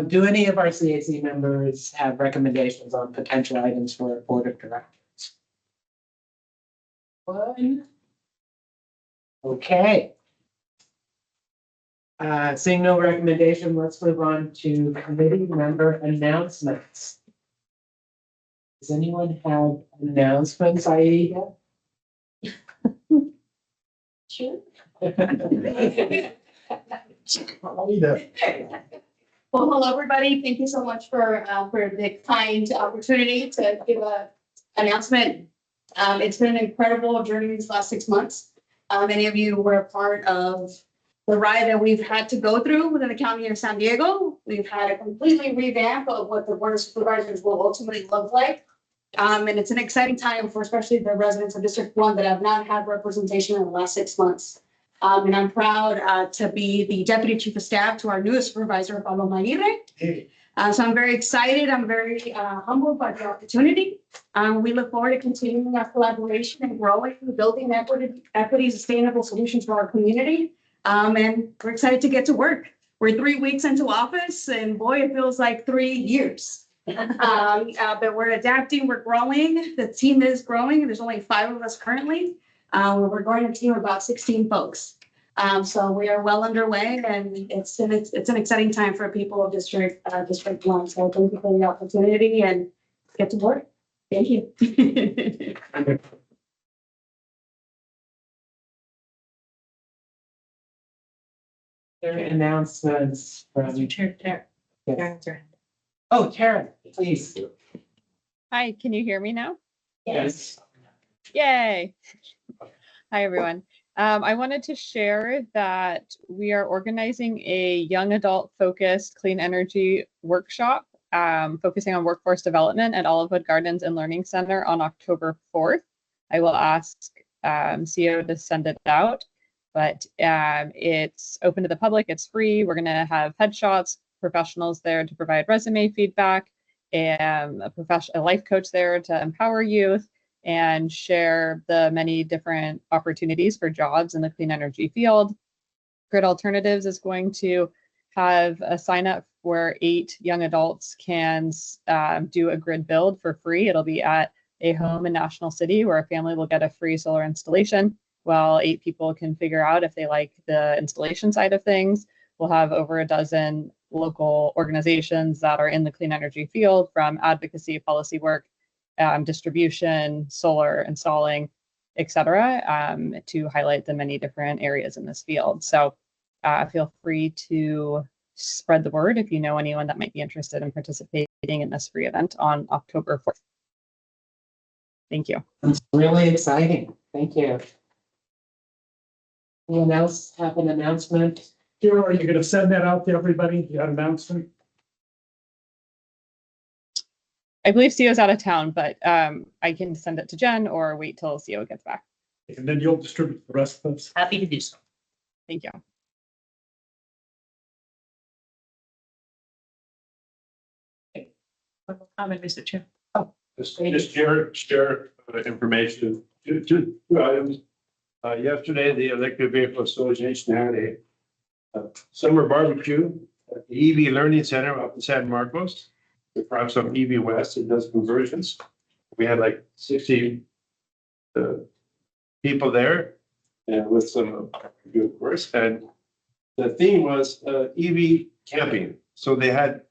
do any of our CAC members have recommendations on potential items for a Board of Directors? One. Okay. Seeing no recommendation, let's move on to committee member announcements. Does anyone have announcements, Aida? Sure. Aida. Well, hello, everybody. Thank you so much for the kind opportunity to give a announcement. It's been an incredible journey these last 6 months. Many of you were a part of the ride that we've had to go through within the county of San Diego. We've had a completely revamp of what the Board of Supervisors will ultimately look like. And it's an exciting time for especially the residents of District 1 that have not had representation in the last 6 months. And I'm proud to be the Deputy Chief of Staff to our newest supervisor, Pablo Maguire. So I'm very excited. I'm very humbled by the opportunity. We look forward to continuing our collaboration and growing, building equity, sustainable solutions for our community. And we're excited to get to work. We're 3 weeks into office, and boy, it feels like 3 years. But we're adapting, we're growing. The team is growing. There's only 5 of us currently. We're growing a team of about 16 folks. So we are well underway and it's an exciting time for people of District 1. So thank you for the opportunity and get to work. Thank you. There are announcements from. Chair. Yes. Oh, Tara, please. Hi, can you hear me now? Yes. Yay. Hi, everyone. I wanted to share that we are organizing a young adult focused clean energy workshop focusing on workforce development at Olivewood Gardens and Learning Center on October 4th. I will ask CEO to send it out, but it's open to the public. It's free. We're going to have headshots, professionals there to provide resume feedback, and a life coach there to empower youth and share the many different opportunities for jobs in the clean energy field. Grid Alternatives is going to have a sign up where 8 young adults can do a grid build for free. It'll be at a home in National City where a family will get a free solar installation, while 8 people can figure out if they like the installation side of things. We'll have over a dozen local organizations that are in the clean energy field, from advocacy, policy work, distribution, solar installing, etc., to highlight the many different areas in this field. So feel free to spread the word if you know anyone that might be interested in participating in this free event on October 4th. Thank you. It's really exciting. Thank you. Anyone else have an announcement? Kira, are you going to send that out to everybody? You got an announcement? I believe CEO's out of town, but I can send it to Jen or wait till CEO gets back. And then you'll distribute the rest of us. Happy to do so. Thank you. Comment, Mr. Chair. Just share information. Two items. Yesterday, the Electric Vehicle Association had a summer barbecue at the EV Learning Center up in San Marcos. We brought some EV West and does conversions. We had like 60 people there and with some, of course, and the theme was EV camping. So they had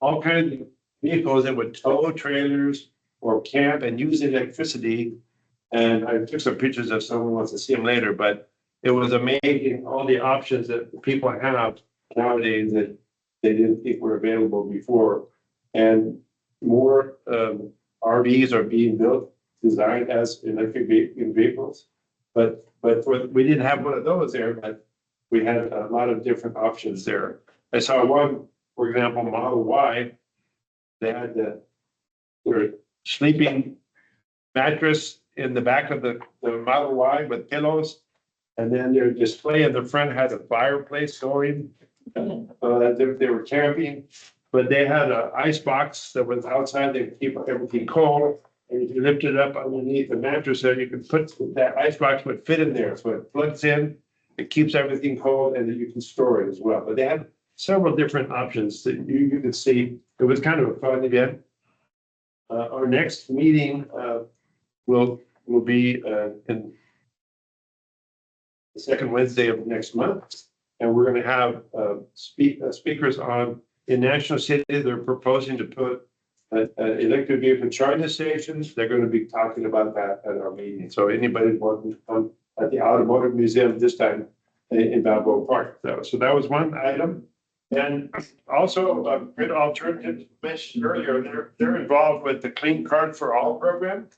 all kinds of vehicles that would tow trailers or camp and use electricity. And I took some pictures if someone wants to see them later, but it was amazing all the options that people have nowadays that they didn't think were available before. And more RVs are being built, designed as electric vehicles. But we didn't have one of those there, but we had a lot of different options there. I saw one, for example, Model Y. They had their sleeping mattress in the back of the Model Y with pillows. And then their display in the front had a fireplace going. They were camping, but they had an ice box that was outside. They keep everything cold. And if you lift it up underneath the mattress there, you can put that ice box would fit in there. So it plugs in, it keeps everything cold, and then you can store it as well. But they had several different options that you could see. It was kind of a fun event. Our next meeting will be in the second Wednesday of next month. And we're going to have speakers on in National City. They're proposing to put electric vehicle charging stations. They're going to be talking about that at our meeting. So anybody welcome to come at the Automotive Museum this time in Balboa Park. So that was one item. And also Grid Alternatives mentioned earlier, they're involved with the Clean Card for All program.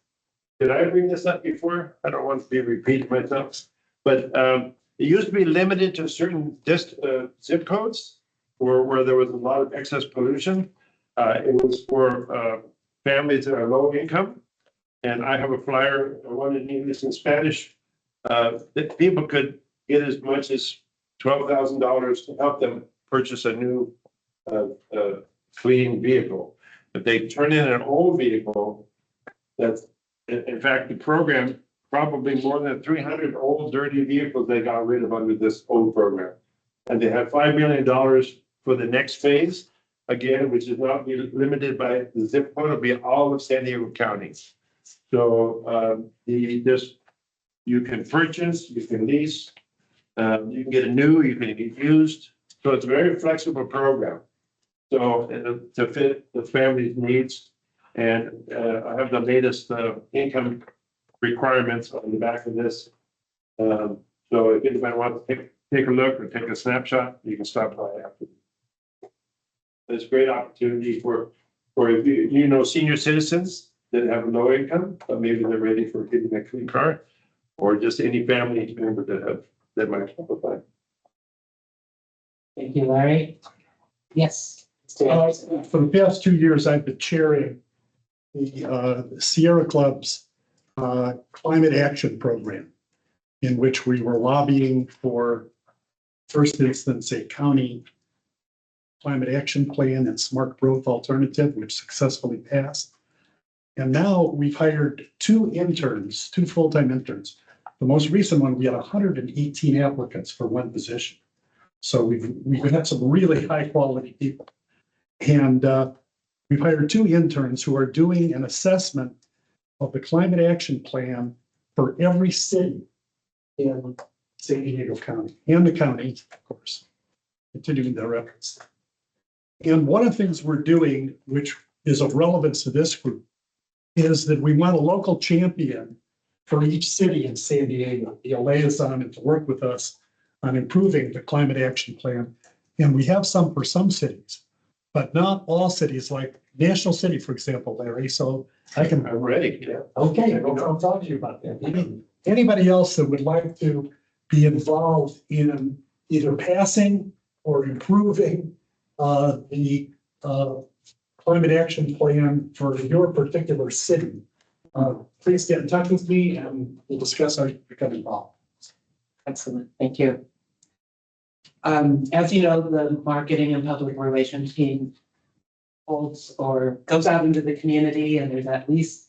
Did I bring this up before? I don't want to be repeating myself, but it used to be limited to certain zip codes where there was a lot of excess pollution. It was for families that are low income. And I have a flyer, one in English and Spanish, that people could get as much as $12,000 to help them purchase a new clean vehicle. If they turn in an old vehicle, that's, in fact, the program, probably more than 300 old dirty vehicles they got rid of under this old program. And they have $5 million for the next phase. again, which is not be limited by the zip code, it'll be all of San Diego County. So, you can purchase, you can lease, you can get a new, you can get used. So it's a very flexible program. So to fit the family's needs. And I have the latest income requirements on the back of this. So if anybody wants to take a look or take a snapshot, you can stop by after. It's a great opportunity for senior citizens that have low income, but maybe they're ready for getting a clean car, or just any family member that might qualify. Thank you, Larry. Yes. For the past 2 years, I've been chairing the Sierra Club's climate action program, in which we were lobbying for, first instance, a county climate action plan and smart growth alternative, which successfully passed. And now we've hired 2 interns, 2 full-time interns. The most recent one, we had 118 applicants for 1 position. So we've had some really high quality people. And we've hired 2 interns who are doing an assessment of the climate action plan for every city in San Diego County and the county, of course, continuing their efforts. And one of the things we're doing, which is of relevance to this group, is that we want a local champion for each city in San Diego, be a liaison and to work with us on improving the climate action plan. And we have some for some cities, but not all cities, like National City, for example, Larry. So I'm ready. Yeah. Okay, I'll talk to you about that. Anybody else that would like to be involved in either passing or improving the climate action plan for your particular city, please get in touch with me and we'll discuss how you become involved. Excellent, thank you. As you know, the marketing and public relations team holds or goes out into the community, and there's at least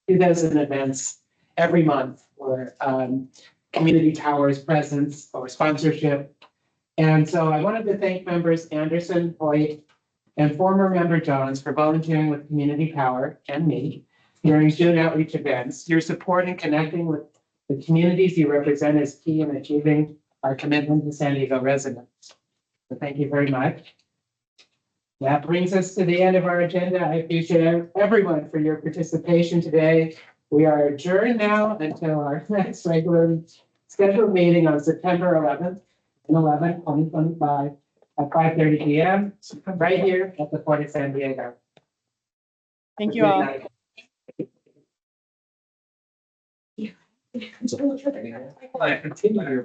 2,000 events every month for community towers presence or sponsorship. And so I wanted to thank members Anderson, Hoyt, and former member Johns for volunteering with Community Power and me during June outreach events. Your support in connecting with the communities you represent is key in achieving our commitment to San Diego residents. So thank you very much. That brings us to the end of our agenda. I appreciate everyone for your participation today. We are adjourned now until our next regular scheduled meeting on September 11th and 2025 at 5:30 p.m. right here at the Port of San Diego. Thank you all. I continue your